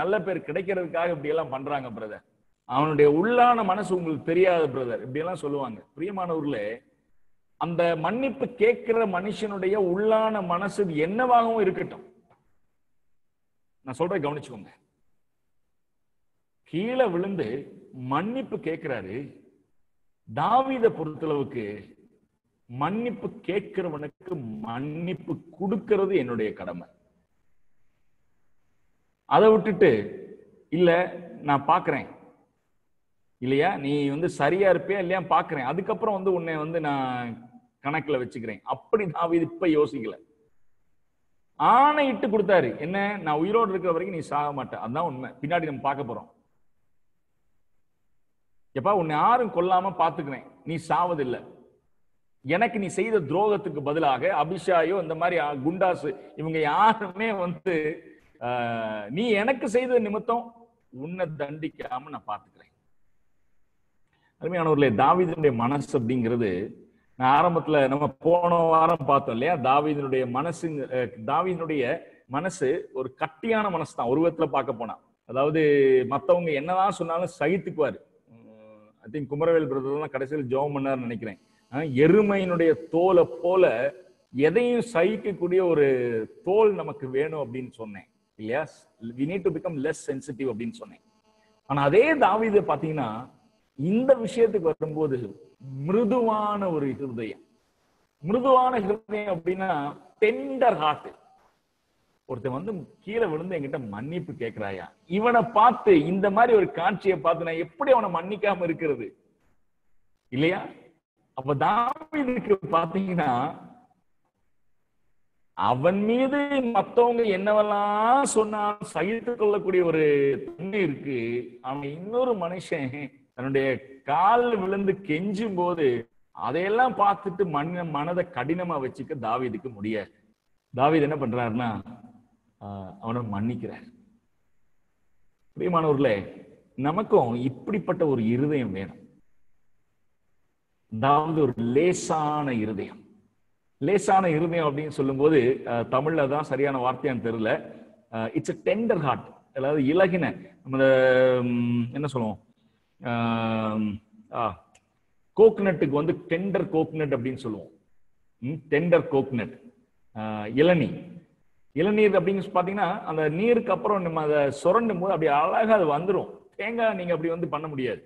[SPEAKER 1] நல்ல பேர் கிடைக்கிறதுக்காக இப்படி எல்லாம் பண்றாங்க பிரதர், அவனுடைய உள்ளான மனசு உங்களுக்கு தெரியாது பிரதர், இப்படி எல்லாம் சொல்லுவாங்க. பிரியமானவர்களே, அந்த மன்னிப்பு கேட்கிற மனுஷனுடைய உள்ளான மனசு என்னவாகவும் இருக்கட்டும், நான் சொல்றேன் கவனிச்சுக்கோங்க. கீழே விழுந்து மன்னிப்பு கேட்கிறாரு. தாவீதை பொறுத்தளவுக்கு மன்னிப்பு கேட்கிறவனுக்கு மன்னிப்பு கொடுக்கிறது என்னுடைய கடமை. அதை விட்டுட்டு இல்ல நான் பாக்குறேன் இல்லையா, நீ சரியா இருப்பியா இல்லையா பாக்குறேன், அதுக்கப்புறம் உன்னை நான் கணக்குல வச்சுக்கிறேன், அப்படி தாவீது இப்ப யோசிக்கல. ஆணையிட்டு கொடுத்தாரு. என்ன? நான் உயிரோடு இருக்கிற வரைக்கும் நீ சாக மாட்டேன். அதுதான் உண்மை. பின்னாடி நம்ம பார்க்க போறோம். எப்பா, உன்னை யாரும் கொல்லாம பாத்துக்கிறேன், நீ சாவதில்லை. எனக்கு நீ செய்த துரோகத்துக்கு பதிலாக அபிஷாயோ இந்த மாதிரி குண்டாசு இவங்க யாருமே நீ எனக்கு செய்த நிமித்தம் உன்னை தண்டிக்காம நான் பாத்துக்கிறேன். அருமையானவர்களே, தாவீதுடைய மனசு அப்படிங்கிறது, நான் ஆரம்பத்துல நம்ம போன வாரம் பார்த்தோம் இல்லையா, தாவீதுடைய மனசு ஒரு கட்டியான மனசு தான் ஒரு விதத்துல பார்க்க போனா. அதாவது மத்தவங்க என்னதான் சொன்னாலும் சகித்துக்குவாரு. ஐ திங்க் குமரவேல் பிரதர் தான் கடைசியில் ஜெபம் பண்ணாருன்னு நினைக்கிறேன். எருமையினுடைய தோலை போல எதையும் சகிக்கக்கூடிய ஒரு தோல் நமக்கு வேணும் அப்படின்னு சொன்னேன் இல்லையா. we need to become less sensitive அப்படின்னு சொன்னேன். ஆனா அதே தாவீது பாத்தீங்கன்னா இந்த விஷயத்துக்கு வரும்போது மிருதுவான ஒரு ஹிருதயம். மிருதுவான ஹிருதயம் அப்படின்னா டெண்டர் ஹார்ட். ஒருத்தன் கீழே விழுந்து என்கிட்ட மன்னிப்பு கேட்கிறாயா, இவனை பார்த்து இந்த மாதிரி ஒரு காட்சியை பார்த்து நான் எப்படி அவனை மன்னிக்காம இருக்கிறது இல்லையா? அப்ப தாவீதுக்கு பாத்தீங்கன்னா அவன் மீது மத்தவங்க என்னவெல்லாம் சொன்னாலும் சகித்துக் கொள்ளக்கூடிய ஒரு தன்மை இருக்கு. அவன் இன்னொரு மனுஷன் தன்னுடைய கால் விழுந்து கெஞ்சும் போது அதையெல்லாம் பார்த்துட்டு மனதை கடினமா வச்சுக்க தாவீதுக்கு முடியாது. தாவீது என்ன பண்றாருன்னா அவனை மன்னிக்கிறார். பிரியமானவர்களே, நமக்கும் இப்படிப்பட்ட ஒரு இருதயம் வேணும். அதாவது ஒரு லேசான இருதயம். லேசான இருதயம் அப்படின்னு சொல்லும் போது தமிழ்ல தான் சரியான வார்த்தையான்னு தெரியல. It's a tender heart. அதாவது இலகின, நம்ம என்ன சொல்லுவோம், கோக்னட்டுக்கு டெண்டர் கோக்னட் அப்படின்னு சொல்லுவோம். டெண்டர் கோக்னட், இளநீர் அப்படின்னு பாத்தீங்கன்னா அந்த நீருக்கு அப்புறம் நம்ம அதை சுரண்டும் போது அப்படி அழகா அது வந்துடும். தேங்காய் நீங்க அப்படி பண்ண முடியாது.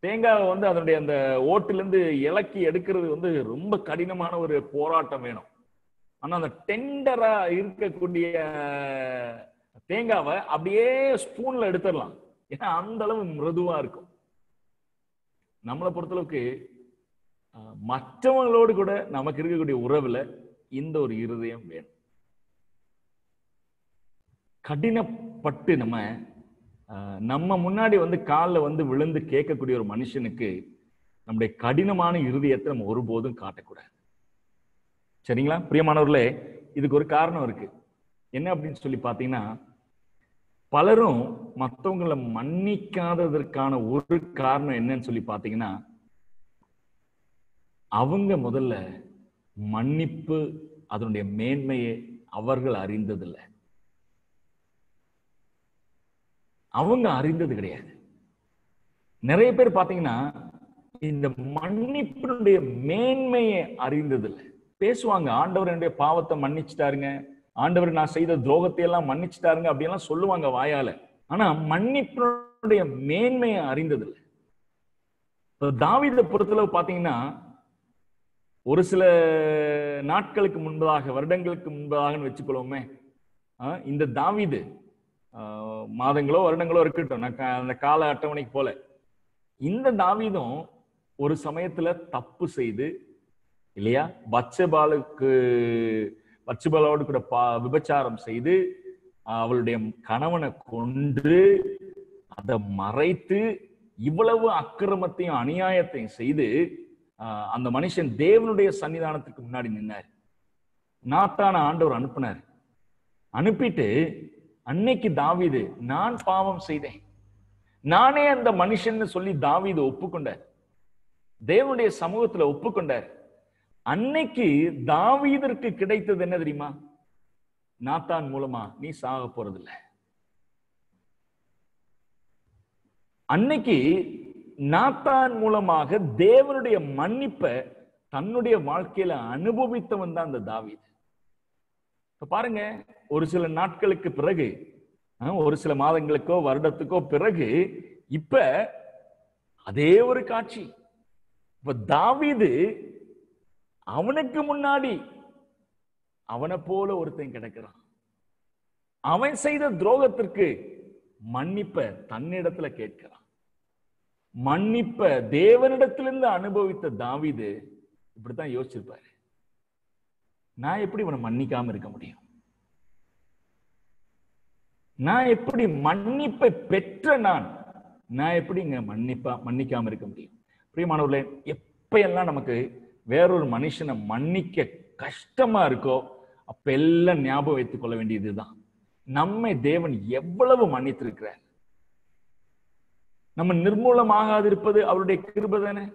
[SPEAKER 1] தேங்காய் அதனுடைய அந்த ஓட்டிலிருந்து இலக்கி எடுக்கிறது ரொம்ப கடினமான ஒரு போராட்டம் வேணும். ஆனா அந்த டெண்டரா இருக்கக்கூடிய தேங்காவை அப்படியே ஸ்பூன்ல எடுத்துடலாம். ஏன்னா அந்த அளவு மிருதுவா இருக்கும். நம்மளை பொறுத்தளவுக்கு மற்றவங்களோடு கூட நமக்கு இருக்கக்கூடிய உறவுல இந்த ஒரு இருதயம் வேணும். கடினப்பட்டு நம்ம முன்னாடி காலில் விழுந்து கேட்கக்கூடிய ஒரு மனுஷனுக்கு நம்முடைய கடினமான இருதயத்தை நம்ம ஒருபோதும் காட்டக்கூடாது. சரிங்களா பிரியமானவர்களே? இதுக்கு ஒரு காரணம் இருக்கு. என்ன அப்படின்னு சொல்லி பாத்தீங்கன்னா, பலரும் மற்றவங்களை மன்னிக்காததற்கான ஒரு காரணம் என்னன்னு சொல்லி பாத்தீங்கன்னா, அவங்க முதல்ல மன்னிப்பு அதனுடைய மேன்மையை அவர்கள் அறிந்ததில்லை. அவங்க அறிந்தது கிடையாது. நிறைய பேர் பாத்தீங்கன்னா இந்த மன்னிப்பினுடைய மேன்மையை அறிந்ததில்லை. பேசுவாங்க, ஆண்டவர் என்னுடைய பாவத்தை மன்னிச்சுட்டாருங்க, ஆண்டவர் நான் செய்த துரோகத்தை எல்லாம் மன்னிச்சுட்டாருங்க அப்படியெல்லாம் சொல்லுவாங்க வாயால. ஆனா மன்னிப்பினுடைய மேன்மையை அறிந்ததில்லை. தாவீதை பொறுத்தளவு பாத்தீங்கன்னா, ஒரு சில நாட்களுக்கு முன்பதாக, வருடங்களுக்கு முன்பதாக வச்சுக்கொள்வோமே, இந்த தாவீது மாதங்களோ வருடங்களோ இருக்கட்டும், அந்த கால அட்டவணைக்கு போல, இந்த தாவீதும் ஒரு சமயத்துல தப்பு செய்து இல்லையா, பத்சேபாளோடு கூட விபச்சாரம் செய்து அவளுடைய கணவனை கொன்று அதை மறைத்து இவ்வளவு அக்கிரமத்தையும் அநியாயத்தையும் செய்து அந்த மனுஷன் தேவனுடைய சன்னிதானத்துக்கு முன்னாடி நின்னார். நாத்தான ஆண்டவர் அனுப்பினார். அனுப்பிட்டு அன்னைக்கு தாவீது, நான் பாவம் செய்தேன், நானே அந்த மனுஷன் சொல்லி தாவீது ஒப்புக்கொண்டார். தேவனுடைய சமூகத்துல ஒப்புக்கொண்டார். அன்னைக்கு தாவீதற்கு கிடைத்தது என்ன தெரியுமா? நாத்தான் மூலமா நீ சாக போறதில்லை. அன்னைக்கு நாத்தான் மூலமாக தேவனுடைய மன்னிப்பை தன்னுடைய வாழ்க்கையில அனுபவித்தவன் தான் அந்த தாவீது. பாருங்க, ஒரு சில நாட்களுக்கு பிறகு, ஒரு சில மாதங்களுக்கோ வருடத்துக்கோ பிறகு இப்ப அதே ஒரு காட்சி. இப்ப தாவீது அவனுக்கு முன்னாடி அவனை போல ஒருத்தன் கிடக்கிறான். அவன் செய்த துரோகத்திற்கு மன்னிப்ப தன்னிடத்துல கேட்கிறான். மன்னிப்ப தேவனிடத்திலிருந்து அனுபவித்த தாவீது இப்படித்தான் யோசிச்சிருப்பாரு. நான் எப்படி இவனை மன்னிக்காம இருக்க முடியும்? நான் எப்படி மன்னிப்பை பெற்ற நான் எப்படி இங்க மன்னிக்காம இருக்க முடியும்? பிரியமானவர்களே, எப்ப எல்லாம் நமக்கு வேறொரு மனுஷனை மன்னிக்க கஷ்டமா இருக்கோ அப்ப எல்லாம் ஞாபகம் வைத்துக் கொள்ள வேண்டியதுதான், நம்மை தேவன் எவ்வளவு மன்னித்திருக்கிறார். நம்ம நிர்மூலமாகாது இருப்பது அவருடைய கிருபை தானே,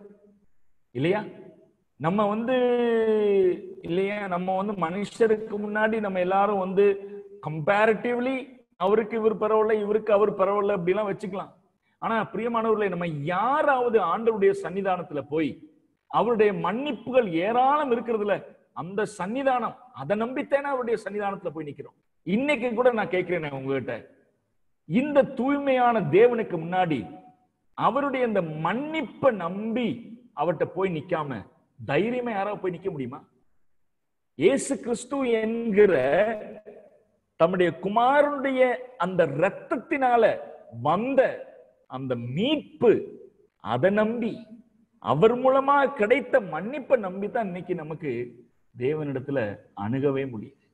[SPEAKER 1] இல்லையா? நம்ம இல்லையா, நம்ம மனுஷருக்கு முன்னாடி நம்ம எல்லாரும் கம்பேரிட்டிவ்லி அவருக்கு இவர் பரவாயில்ல, இவருக்கு அவர் பரவாயில்ல அப்படிலாம் வச்சுக்கலாம். ஆனா பிரியமானவர்களே, நம்ம யாராவது ஆண்டவருடைய சன்னிதானத்துல போய் அவருடைய மன்னிப்புகள் ஏராளம் இருக்கிறதுல அந்த சன்னிதானம், அதை நம்பித்தானே அவருடைய சன்னிதானத்துல போய் நிக்கிறோம். இன்னைக்கு கூட நான் கேட்கிறேன் உங்ககிட்ட, இந்த தூய்மையான தேவனுக்கு முன்னாடி அவருடைய இந்த மன்னிப்பை நம்பி அவர்கிட்ட போய் நிக்காம தைரியமா யாராவது போய் நிக்க முடியுமா? இயேசு கிறிஸ்து என்கிற தம்முடைய குமாரனுடைய அந்த இரத்தத்தினால வந்த அந்த மீட்பு, அதை நம்பி அவர் மூலமா கிடைத்த மன்னிப்பை நம்பித்தான் இன்னைக்கு நமக்கு தேவனிடத்துல அணுகவே முடியுது.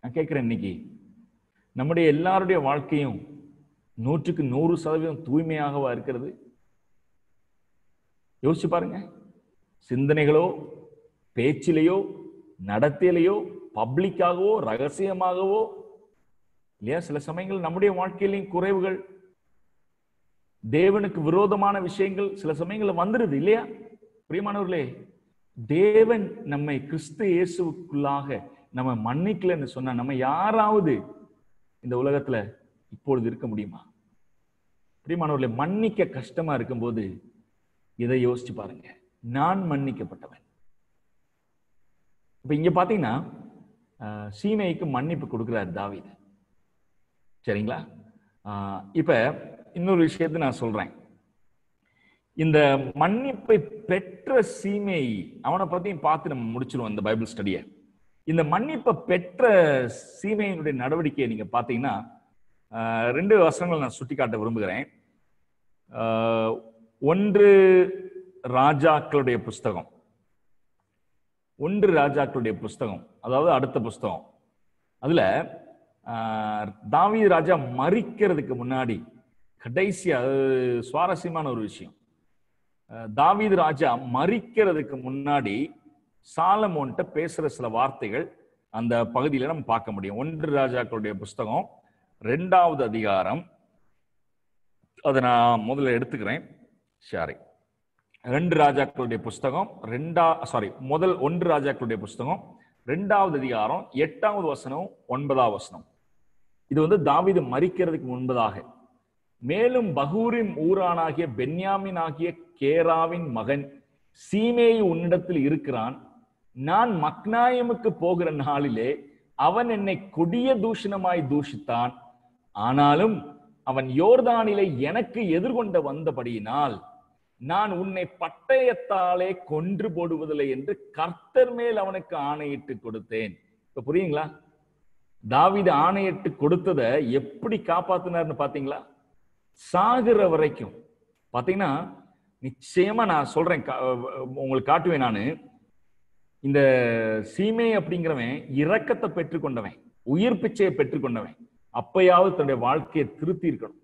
[SPEAKER 1] நான் கேட்கிறேன், இன்னைக்கு நம்முடைய எல்லாருடைய வாழ்க்கையும் 100% தூய்மையாகவா இருக்கிறது? யோசிச்சு பாருங்க. சிந்தனைகளோ, பேச்சிலேயோ, நடத்தையிலையோ, பப்ளிக்காகவோ, ரகசியமாகவோ, இல்லையா? சில சமயங்கள் நம்முடைய வாழ்க்கையிலையும் குறைவுகள், தேவனுக்கு விரோதமான விஷயங்கள் சில சமயங்கள் வந்துருது, இல்லையா? பிரியமானவர்களே, தேவன் நம்மை கிறிஸ்து இயேசுக்குள்ளாக நம்ம மன்னிக்கலன்னு சொன்னா நம்ம யாராவது இந்த உலகத்துல இப்பொழுது இருக்க முடியுமா? பிரியமானவர்களே, மன்னிக்க கஷ்டமா இருக்கும்போது இதை யோசிச்சு பாருங்க. நான் மன்னிக்கப்பட்டவன். இப்ப இங்க பாத்தீங்கன்னா சீமைக்கு மன்னிப்பு கொடுக்கிறார் தாவீது, சரிங்களா? இப்ப இன்னொரு விஷயத்தை நான் சொல்றேன். இந்த மன்னிப்பை பெற்ற சீமை, அவனை பத்தியும் பார்த்து நம்ம முடிச்சிருவோம் இந்த பைபிள் ஸ்டடியை. இந்த மன்னிப்பை பெற்ற சீமையினுடைய நடவடிக்கையை நீங்க பாத்தீங்கன்னா 2 வசனங்கள் நான் சுட்டி காட்ட விரும்புகிறேன். 1 ராஜாக்களுடைய புஸ்தகம், 1 ராஜாக்களுடைய புஸ்தகம், அதாவது அடுத்த புஸ்தகம். அதுல தாவீது ராஜா மரிக்கிறதுக்கு முன்னாடி கடைசியா சுவாரஸ்யமான ஒரு விஷயம், தாவீது ராஜா மரிக்கிறதுக்கு முன்னாடி சாலமோன்ட்ட பேசுற சில வார்த்தைகள் அந்த பகுதியில நம்ம பார்க்க முடியும். 1 ராஜாக்களுடைய புஸ்தகம் 2வது அதிகாரம், அதை நான் முதல்ல எடுத்துக்கிறேன். சரி, 2 ராஜாக்களுடைய புஸ்தகம் 1 ராஜாக்களுடைய புஸ்தகம் 2வது அதிகாரம் 8வது வசனம் 9வது வசனம். இது தாவீது மரிக்கிறதுக்கு முன்பதாக. மேலும் பகூரிம் ஊரானாகிய பென்யாமின் ஆகிய கேராவின் மகன் சீமேயி உன்னிடத்தில் இருக்கிறான். நான் மக்னாயிமுக்கு போகிற நாளிலே அவன் என்னை கொடிய தூஷணமாய் தூஷித்தான். ஆனாலும் அவன் யோர்தானிலே எனக்கு எதிர்கொண்ட வந்தபடியினால் நான் உன்னை பட்டயத்தாலே கொன்று போடுவதில்லை என்று கர்த்தர் மேல் அவனுக்கு ஆணையிட்டு கொடுத்தேன். இப்ப புரியுங்களா? தாவீது ஆணையிட்டு கொடுத்ததை எப்படி காப்பாத்தினார்னு பாத்தீங்களா? சாகுற வரைக்கும். பாத்தீங்கன்னா நிச்சயமா நான் சொல்றேன், உங்களுக்கு காட்டுவேன். நானு இந்த சீமை அப்படிங்கிறவன் இரக்கத்தை பெற்றுக்கொண்டவன், உயிர் பிச்சையை பெற்றுக்கொண்டவன். அப்பயாவது தன்னுடைய வாழ்க்கையை திருத்தி இருக்கணும்.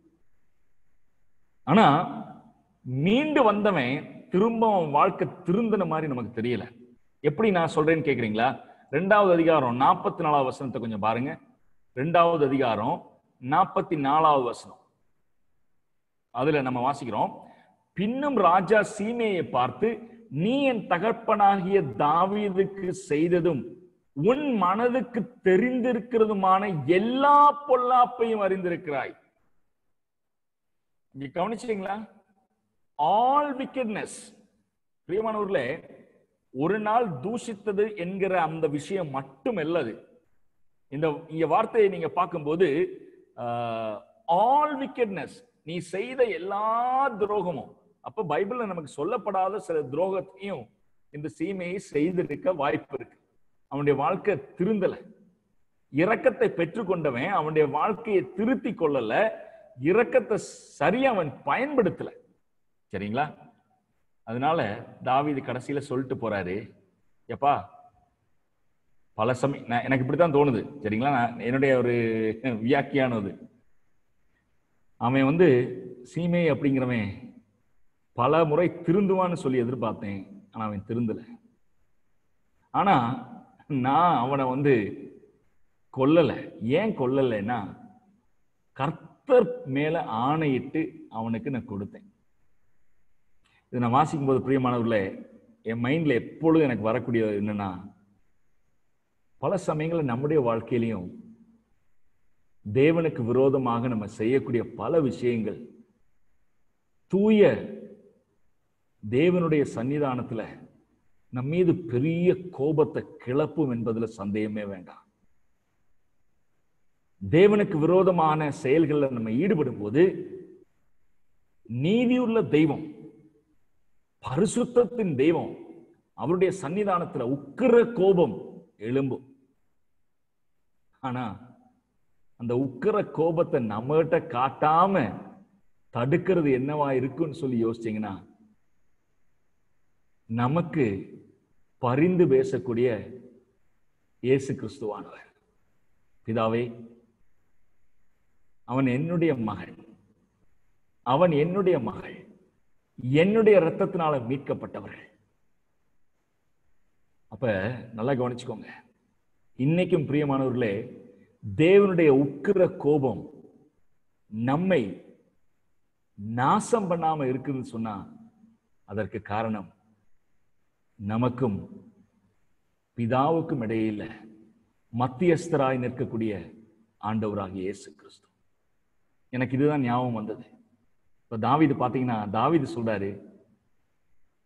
[SPEAKER 1] ஆனா மீண்டு வந்தவன் திரும்ப வாழ்க்கை திருந்தின மாதிரி நமக்கு தெரியல. எப்படி நான் சொல்றேன்னு கேக்குறீங்களா? 2வது அதிகாரம் 44வது வசனத்தை கொஞ்சம் பாருங்க. 2வது அதிகாரம் 44வது வசனம். அதுல நம்ம வாசிக்கிறோம், பின்னும் ராஜா சீமேயை பார்த்து, நீ என் தகப்பனாகிய தாவீதுக்கு செய்ததும் உன் மனதுக்கு தெரிந்திருக்கிறதுமான எல்லா பொல்லாப்பையும் அறிந்திருக்கிறாய். இங்க கவனிச்சீங்களா? All wickedness. பிரியமானவர்களே, ஒரு நாள் தூஷித்தது என்கிற அந்த விஷயம் மட்டும் அல்லது. இந்த வார்த்தையை நீங்க பார்க்கும்போது ஆல் விக்கெட்னஸ், நீ செய்த எல்லா துரோகமும். அப்ப பைபிள்ல நமக்கு சொல்லப்படாத சில துரோகத்தையும் இந்த சீமையை செய்திருக்க வாய்ப்பு இருக்கு. அவனுடைய வாழ்க்கை திருந்தல, இரக்கத்தை பெற்றுக்கொண்டவன் அவனுடைய வாழ்க்கையை திருத்தி கொள்ளல, இரக்கத்தை சரியா அவன் பயன்படுத்தல. சரிங்களா? அதனால தாவீது கடைசியில சொல்லிட்டு போறாரு, எப்பா பல சமயம் எனக்கு இப்படித்தான் தோணுது, சரிங்களா? நான் என்னுடைய ஒரு வியாக்கியானம் அது. அவன் வந்து சீமை அப்படிங்கிறவன் பல முறை திருந்துவான்னு சொல்லி எதிர்பார்த்தேன். ஆனா அவன் திருந்தல. ஆனா நான் அவனை வந்து கொல்லல. ஏன் கொல்லலைன்னா, கர்த்தர் மேல ஆணையிட்டு அவனுக்கு நான் கொடுத்தேன். இதை நான் வாசிக்கும் போது பிரியமானவர்களே, என் மைண்ட்ல எப்பொழுதும் எனக்கு வரக்கூடியது என்னன்னா, பல சமயங்களில் நம்முடைய வாழ்க்கையிலையும் தேவனுக்கு விரோதமாக நம்ம செய்யக்கூடிய பல விஷயங்கள் தூய தேவனுடைய சன்னிதானத்துல நம் மீது பெரிய கோபத்தை கிளப்பும் என்பதுல சந்தேகமே வேண்டாம். தேவனுக்கு விரோதமான செயல்களில் நம்ம ஈடுபடும் போது நீதியுள்ள தெய்வம், பரிசுத்தத்தின் தெய்வம், அவருடைய சன்னிதானத்துல உக்கிர கோபம் எழும்பும். ஆனா அந்த உக்கிர கோபத்தை நம்மகிட்ட காட்டாம தடுக்கிறது என்னவா இருக்குன்னு சொல்லி யோசிச்சீங்கன்னா, நமக்கு பரிந்து பேசக்கூடிய இயேசு கிறிஸ்துவானவர். பிதாவே, அவன் என்னுடைய மகன், அவன் என்னுடைய மகள், என்னுடைய இரத்தத்தினால மீட்கப்பட்டவர்கள். அப்ப நல்லா கவனிச்சுக்கோங்க, இன்னைக்கும் பிரியமானவர்களே, தேவனுடைய உக்கிர கோபம் நம்மை நாசம் பண்ணாம இருக்குதுன்னு சொன்னா அதற்கு காரணம் நமக்கும் பிதாவுக்கும் இடையில மத்தியஸ்தராய் நிற்கக்கூடிய ஆண்டவராகிய இயேசு கிறிஸ்து. எனக்கு இதுதான் ஞாபகம் வந்தது. இப்ப தாவீது பாத்தீங்கன்னா, தாவீது சொல்றாரு,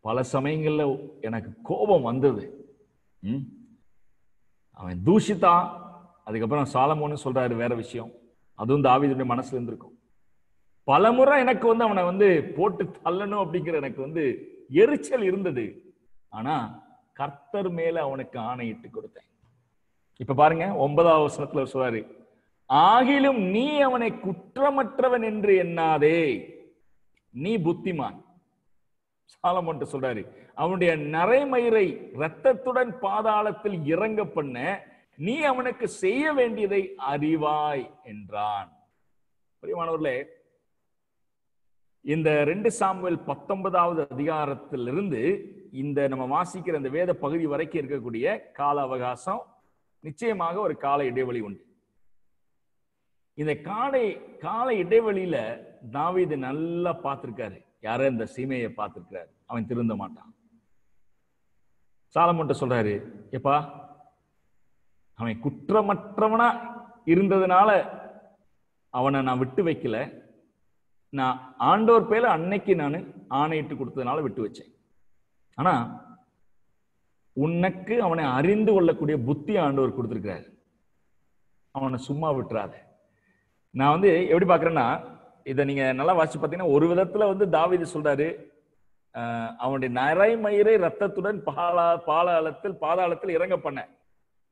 [SPEAKER 1] பல சமயங்கள்ல எனக்கு கோபம் வந்தது. அவன் தூஷித்தான். அதுக்கப்புறம் சாலமோன்னு சொல்றாரு, வேற விஷயம். அதுவும் தாவீதுடைய மனசுல இருந்திருக்கும். பல முறை எனக்கு வந்து அவனை வந்து போட்டு தள்ளணும் அப்படிங்கிற எனக்கு வந்து எரிச்சல் இருந்தது. ஆனா கர்த்தர் மேல அவனுக்கு ஆணையிட்டு கொடுத்தேன். இப்ப பாருங்க, 9வது வசனத்துல சொல்றாரு, ஆகிலும் நீ அவனை குற்றமற்றவன் என்று எண்ணாதே, நீ புத்திமான். சாலமோன் சொல்றாரு, அவனுடைய நரைமயிரை இரத்தத்துடன் பாதாளத்தில் இறங்க பண்ண நீ அவனுக்கு செய்ய வேண்டியதை அறிவாய் என்றான். பிரியமானவர்களே, இந்த 2 சாமுவேல் 19வது அதிகாரத்திலிருந்து இந்த நம்ம வாசிக்கிற இந்த வேத பகுதி வரைக்கும் இருக்கக்கூடிய கால அவகாசம் நிச்சயமாக ஒரு கால இடைவெளி உண்டு. இந்த கால இடைவெளியில தாவீது நல்லா பார்த்திருக்காரு. யார? இந்த சீமையை பார்த்திருக்காரு. அவன் திருந்த மாட்டான். சாலமோன் சொல்றாரு, எப்பா, அவன் குற்றமற்றவனா இருந்ததுனால அவனை நான் விட்டு வைக்கல, நான் ஆண்டவர் பேர்ல அன்னைக்கு நான் ஆணையிட்டு கொடுத்ததுனால விட்டு வச்சேன். ஆனா உனக்கு அவனை அறிந்து கொள்ளக்கூடிய புத்தி ஆண்டவர் கொடுத்திருக்கிறார். அவனை சும்மா விட்டுறாத. நான் வந்து எப்படி பாக்குறேன்னா, இதை நீங்க நல்லா வாசிச்சு பார்த்தீங்கன்னா, ஒரு விதத்துல வந்து தாவீது சொல்றாரு, அவனுடைய நரைமயிரை ரத்தத்துடன் பாதாளத்தில் இறங்க பண்ண,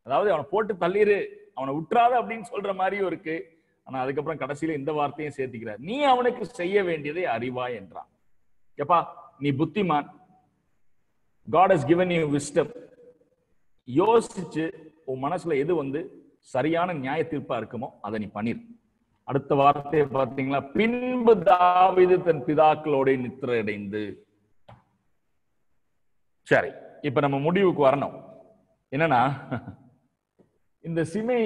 [SPEAKER 1] அதாவது அவனை போட்டு தள்ளிரு, அவனை விட்டுறாத அப்படின்னு சொல்ற மாதிரியும் இருக்கு. ஆனா அதுக்கப்புறம் கடைசியில இந்த வார்த்தையும் சேர்த்துக்கிறார், நீ அவனுக்கு செய்ய வேண்டியதை அறிவாய் என்றான். எப்பா, நீ புத்திமான், God has given you wisdom. யோசிச்சு உன் மனசுல எது வந்து சரியான நியாய தீர்ப்பா இருக்குமோ அதை நீ பண்ணிரு. அடுத்த வார்த்தையை பார்த்தீங்களா, பின்பு தாவீது தன் பிதாக்களோட நித்திரை அடைந்து. சரி, இப்ப நம்ம முடிவுக்கு வரணும். என்னன்னா, இந்த சிமை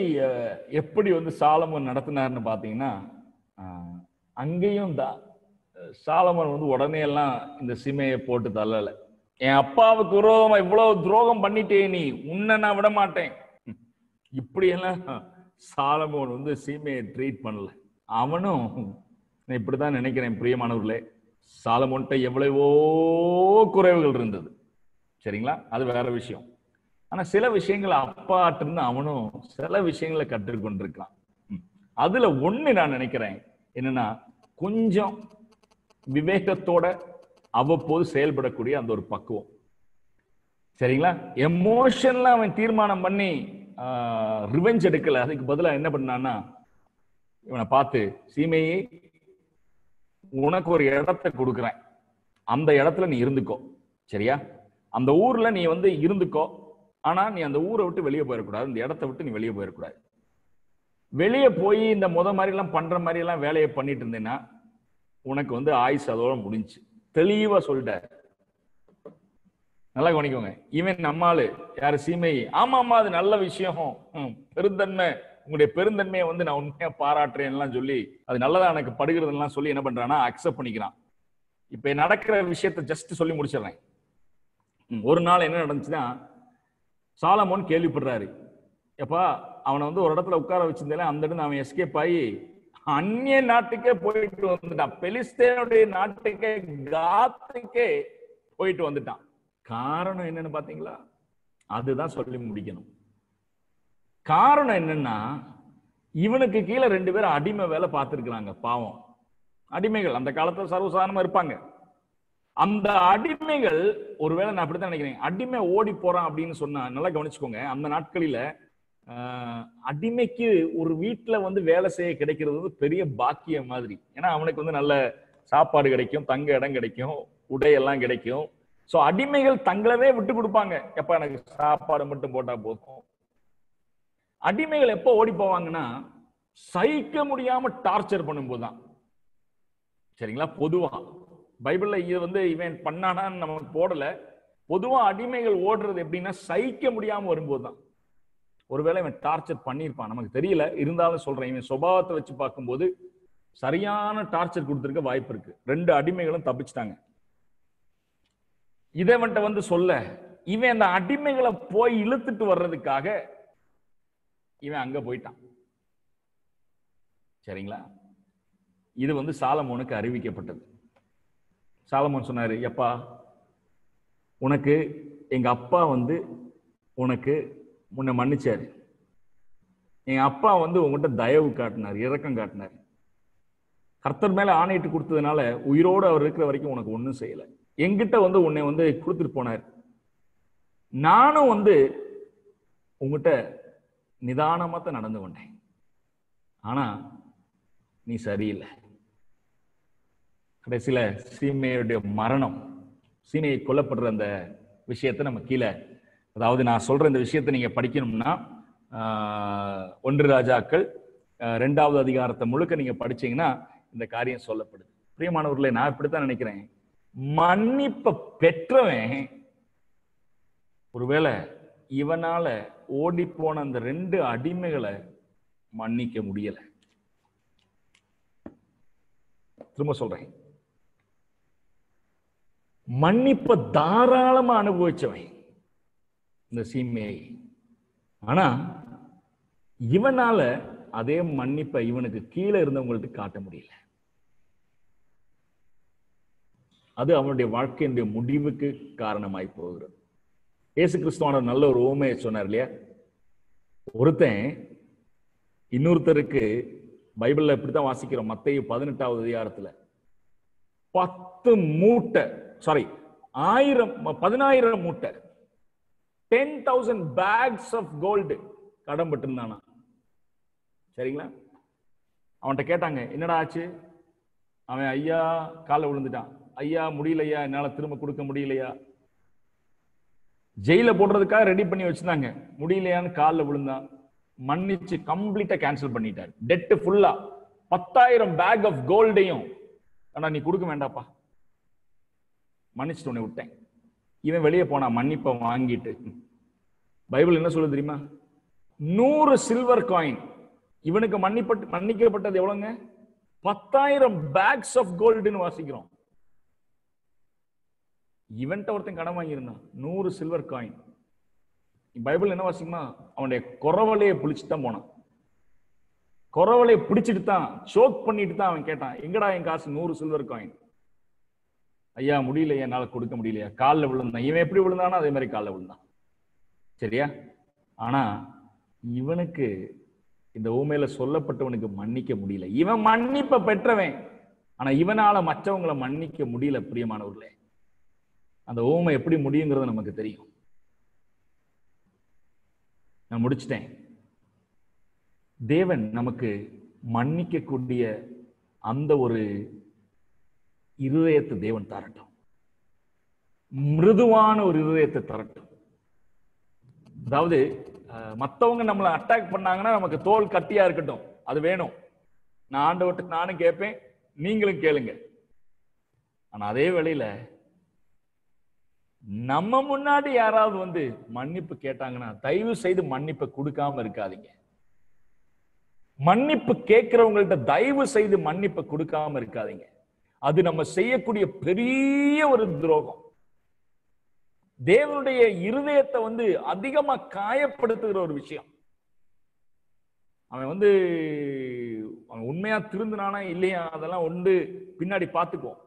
[SPEAKER 1] எப்படி வந்து சாலமோன் நடத்தினார்னு பாத்தீங்கன்னா, அங்கேயும் சாலமோன் வந்து உடனே எல்லாம் இந்த சிமையை போட்டு தள்ளல. என் அப்பாவுக்கு விரோதமா இவ்வளவு துரோகம் பண்ணிட்டே, நீ உன்னை நான் விட மாட்டேன், இப்படியெல்லாம் சாலமோன் வந்து சீமையை ட்ரீட் பண்ணல. அவனும் இப்படிதான் நினைக்கிறேன் பிரியமானவர்களே, சாலமோன்ட்ட எவ்வளவோ குறைவுகள் இருந்தது, சரிங்களா? அது வேற விஷயம். ஆனா சில விஷயங்களை அப்பாட்டு இருந்து அவனும் சில விஷயங்களை கற்றுக்கொண்டிருக்கான். அதுல ஒண்ணு நான் நினைக்கிறேன் என்னன்னா, கொஞ்சம் விவேகத்தோட அவ்வப்போது செயல்படக்கூடிய அந்த ஒரு பக்குவம், சரிங்களா? எமோஷன்ல அவன் தீர்மானம் பண்ணி ரிவெஞ்ச் எடுக்கல. அதுக்கு பதிலா என்ன பண்ணான்னா, இவனை பார்த்து, சீமையை உனக்கு ஒரு இடத்தை கொடுக்குறேன், அந்த இடத்துல நீ இருந்துக்கோ, சரியா? அந்த ஊர்ல நீ வந்து இருந்துக்கோ, ஆனா நீ அந்த ஊரை விட்டு வெளியே போயிடக்கூடாது, இந்த இடத்த விட்டு நீ வெளியே போயிடக்கூடாது. வெளியே போய் இந்த மாதிரி எல்லாம் பண்ற மாதிரி எல்லாம் வேலையை பண்ணிட்டு இருந்தேன்னா உனக்கு வந்து ஆயுசு அதோட முடிஞ்சு. தெளிவா சொல்லிட்டார். நல்லா கவனிக்கோங்க. இவன் நம்மாளு யாரு? சீமை. ஆமா ஆமா, அது நல்ல விஷயம், பெருந்தன்மை, உங்களுடைய பெருந்தன்மையை வந்து நான் உண்மையா பாராட்டுறேன் சொல்லி, அது நல்லதா எனக்கு படுகிறதுலாம் சொல்லி என்ன பண்றான்னா அக்செப்ட் பண்ணிக்கிறான். இப்ப நடக்கிற விஷயத்த ஜஸ்ட் சொல்லி முடிச்சிடுறேன். ஒரு நாள் என்ன நடந்துச்சுன்னா, சாலமோன் கேள்விப்படுறாரு, எப்பா அவனை வந்து ஒரு இடத்துல உட்கார வச்சிருந்தாலே அந்த இடத்துல அவன் எஸ்கேப் ஆகி அந்நிய நாட்டுக்கே போயிட்டு வந்துட்டான். பெலிஸ்தேனுடைய நாட்டுக்கே, காத்துக்கே போயிட்டு வந்துட்டான். காரணம் என்னன்னு பாத்தீங்களா? அதுதான் சொல்லி முடிக்கணும். காரணம் என்னன்னா, இவனுக்கு கீழே 2 பேரும் அடிமை வேலை பார்த்திருக்கிறாங்க. பாவம் அடிமைகள் அந்த காலத்துல சர்வசாதாரணமா இருப்பாங்க. அந்த அடிமைகள், ஒருவேளை நான் அப்படித்தான் நினைக்கிறேன், அடிமை ஓடி போறான் அப்படின்னு சொன்னா, நல்லா கவனிச்சுக்கோங்க, அந்த நாட்களில அடிமைக்கு ஒரு வீட்டுல வந்து வேலை செய்ய கிடைக்கிறது வந்து பெரிய பாக்கியம் மாதிரி. ஏன்னா அவனுக்கு வந்து நல்ல சாப்பாடு கிடைக்கும், தங்க இடம் கிடைக்கும், உடையெல்லாம் கிடைக்கும். சோ அடிமைகள் தங்களவே விட்டு கொடுப்பாங்க, எப்ப எனக்கு சாப்பாடு மட்டும் போட்டா போதும். அடிமைகள் எப்ப ஓடி போவாங்கன்னா, சகிக்க முடியாம டார்ச்சர் பண்ணும்போதுதான். சரிங்களா? பொதுவா பைபிள்ல இது வந்து இவன் பண்ணானான்னு நமக்கு போடல. பொதுவா அடிமைகள் ஓடுறது எப்படின்னா சகிக்க முடியாம வரும்போதுதான். ஒருவேளை இவன் டார்ச்சர் பண்ணியிருப்பான், நமக்கு தெரியல, இருந்தாலும் சொல்றேன். இவன் சுபாவத்தை வச்சு பார்க்கும்போது சரியான டார்ச்சர் கொடுத்திருக்க வாய்ப்பு இருக்கு. 2 அடிமைகளும் தப்பிச்சிட்டாங்க. இதைவன்ட்ட வந்து சொல்ல, இவன் அந்த அடிமைகளை போய் இழுத்துட்டு வர்றதுக்காக இவன் அங்க போயிட்டான். சரிங்களா? இது வந்து சாலமோனுக்கு அறிவிக்கப்பட்டது. சாலமோன் சொன்னாரு, எப்பா உனக்கு எங்க அப்பா வந்து உனக்கு உன்னை மன்னிச்சாரு. எங்க அப்பா வந்து உங்ககிட்ட தயவு காட்டினார், இரக்கம் காட்டினார். கர்த்தர் மேல ஆணையிட்டு கொடுத்ததுனால உயிரோடு அவர் இருக்கிற வரைக்கும் உனக்கு ஒண்ணும் செய்யல. எங்கிட்ட வந்து உன்னை வந்து கொடுத்துட்டு போனார். நானும் வந்து உங்ககிட்ட நிதானமா தான் நடந்து கொண்டேன். ஆனா நீ சரியில்லை. கடைசியில சீமையுடைய மரணம், சீமையை கொல்லப்படுற அந்த விஷயத்தை நம்ம கீழே, அதாவது நான் சொல்ற இந்த விஷயத்தை நீங்க படிக்கணும்னா 1 ராஜாக்கள் 2வது அதிகாரத்தை முழுக்க நீங்க படிச்சீங்கன்னா இந்த காரியம் சொல்லப்படுது. பிரியமானவர்களே, நான் இப்படித்தான் நினைக்கிறேன், மன்னிப்பை பெற்றவன் ஒருவேளை இவனால ஓடி போன அந்த 2 அடிமைகளை மன்னிக்க முடியல. திரும்ப சொல்றேன், மன்னிப்பை தாராளமா அனுபவிச்சவன் இந்த சீமையை. ஆனா இவனால அதே மன்னிப்பை இவனுக்கு கீழே இருந்தவங்களுக்கு காட்ட முடியல. அது அவனுடைய வாழ்க்கையினுடைய முடிவுக்கு காரணமாய் போகிறது. இயேசு கிறிஸ்துவானவர் நல்ல ஒரு உவமையை சொன்னார் இல்லையா? ஒருத்தன் இன்னொருத்தருக்கு, பைபிள்ல இப்படித்தான் வாசிக்கிறோம், மத்தேயு 18வது அதிகாரத்துல 10 மூட்டை, 10,000 மூட்டை, 10,000 bags of gold கடன் பட்டிருந்தானா. சரிங்களா? அவன்கிட்ட கேட்டாங்க, என்னடா ஆச்சு? அவன் ஐயா கால விழுந்துட்டான். ஐயா முடியலையா, என்னால திரும்ப கொடுக்க முடியலையா. ஜெயில போடுறதுக்காக ரெடி பண்ணி வச்சிருந்தாங்க, முடியலையான்னு காலில் விழுந்தான். மன்னிச்சு கம்ப்ளீட்டா கேன்சல் பண்ணிட்டார். டெட் ஃபுல்லா 10,000 பேக் ஆஃப் கோல்டையும், ஆனா நீ கொடுக்க வேண்டாப்பா, மன்னிச்சுட்டு உன்னை விட்டேன். இவன் வெளியே போனா மன்னிப்பை வாங்கிட்டு. பைபிள் என்ன சொல்லுது தெரியுமா? 100 சில்வர் காயின். இவனுக்கு மன்னிக்கப்பட்டது எவ்வளவுங்க? 10,000 பேக்ஸ் ஆஃப் கோல்டுன்னு வாசிக்கிறோம். இவன்ட்ட ஒருத்தன் கடன் வாங்கியிருந்தான் 100 சில்வர் காயின். பைபிள் என்ன வாசிக்குமா? அவனுடைய குறவலையை பிடிச்சிட்டு தான் போனான். குறவலையை பிடிச்சிட்டு தான், சோக் பண்ணிட்டு தான் அவன் கேட்டான், எங்கடா என் காசு 100 சில்வர் காயின்? ஐயா முடியலையா, என்னால கொடுக்க முடியலையா. காலில் விழுந்தான். இவன் எப்படி விழுந்தானோ அதே மாதிரி காலில் விழுந்தான். சரியா? ஆனா இவனுக்கு இந்த ஊமையில சொல்லப்பட்டவனுக்கு மன்னிக்க முடியல. இவன் மன்னிப்பை பெற்றவன், ஆனா இவனால மற்றவங்களை மன்னிக்க முடியல. பிரியமானவர்களே, அந்த ஊமை எப்படி முடியுங்கிறது நமக்கு தெரியும். நான் முடிச்சிட்டேன். தேவன் நமக்கு மன்னிக்கக்கூடிய அந்த ஒரு இருதயத்தை தேவன் தரட்டும். மிருதுவான ஒரு இருதயத்தை தரட்டும். அதாவது மத்தவங்க நம்மளை அட்டாக் பண்ணாங்கன்னா நமக்கு தோல் கட்டியா இருக்கட்டும், அது வேணும். நான் ஆண்டவர்கிட்ட நானும் கேட்பேன், நீங்களும் கேளுங்க. ஆனா அதே வேளையில நம்ம முன்னாடி யாராவது வந்து மன்னிப்பு கேட்டாங்கன்னா தயவு செய்து மன்னிப்பை கொடுக்காம இருக்காதீங்க. மன்னிப்பு கேட்கிறவங்கள்ட்ட தயவு செய்து மன்னிப்பை கொடுக்காம இருக்காதீங்க. அது நம்ம செய்யக்கூடிய பெரிய ஒரு துரோகம். தேவனுடைய இருதயத்தை வந்து அதிகமா காயப்படுத்துகிற ஒரு விஷயம். அவன் வந்து அவன் உண்மையா திருந்தினானா இல்லையா அதெல்லாம் ஒன்று பின்னாடி பார்த்துக்குவோம்.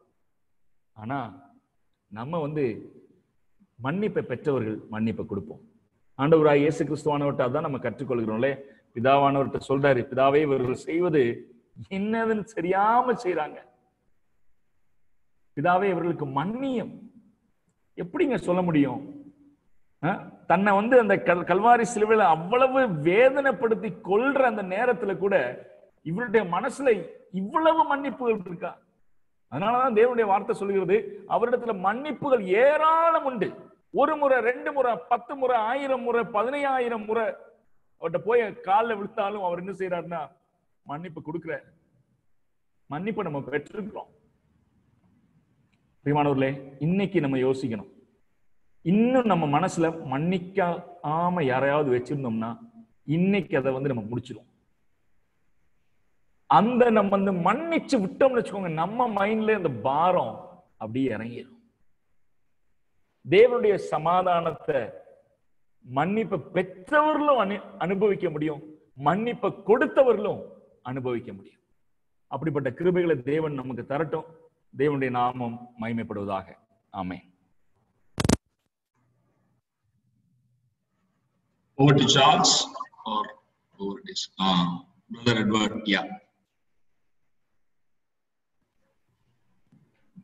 [SPEAKER 1] ஆனா நம்ம வந்து மன்னிப்பை பெற்றவர்கள் மன்னிப்பை கொடுப்போம். ஆண்டவராய் இயேசு கிறிஸ்துவானவர்கிட்ட அதான் நம்ம கற்றுக்கொள்கிறோம்லே. பிதாவானவர்கிட்ட சொல்றாரு, பிதாவே இவர்கள் செய்வது என்னதுன்னு தெரியாம செய்யறாங்க, பிதாவே இவர்களுக்கு மன்னியும். எப்படிங்க சொல்ல முடியும்? தன்னை வந்து அந்த கல்வாரி சிலுவையில அவ்வளவு வேதனைப்படுத்தி கொல்ற அந்த நேரத்துல கூட இவருடைய மனசுல இவ்வளவு மன்னிப்புகள் இருக்கா? அதனாலதான் தேவனுடைய வார்த்தை சொல்லுகிறது, அவரிடத்துல மன்னிப்புகள் ஏராளம் உண்டு. ஒரு முறை, 2 முறை, 10 முறை, 1000 முறை, 15000 முறை அவர்கிட்ட போய் காலில் விழுத்தாலும் அவர் என்ன செய்யறாருன்னா மன்னிப்பு கொடுக்கிற. மன்னிப்பு நம்ம பெற்றிருக்கிறோம். பிரியமானவர்களே, இன்னைக்கு நம்ம யோசிக்கணும், இன்னும் நம்ம மனசுல மன்னிக்காம யாரையாவது வச்சிருந்தோம்னா இன்னைக்கு அதை வந்து நம்ம முடிச்சிடும். அந்த நம்ம வந்து மன்னிச்சு விட்டோம்னு வச்சுக்கோங்க, நம்ம மைண்ட்ல இந்த பாரம் அப்படியே இறங்கிடும். தேவனுடைய சமாதானத்தை மன்னிப்பை பெற்றவர்களும் அனுபவிக்க முடியும், மன்னிப்பை கொடுத்தவர்களும் அனுபவிக்க முடியும். அப்படிப்பட்ட கிருபைகளை தேவன் நமக்கு தரட்டும். தேவனுடைய நாமம் மகிமைப்படுவதாக. ஆமென்.
[SPEAKER 2] Over to Charles or over it is Brother Edward. Yeah.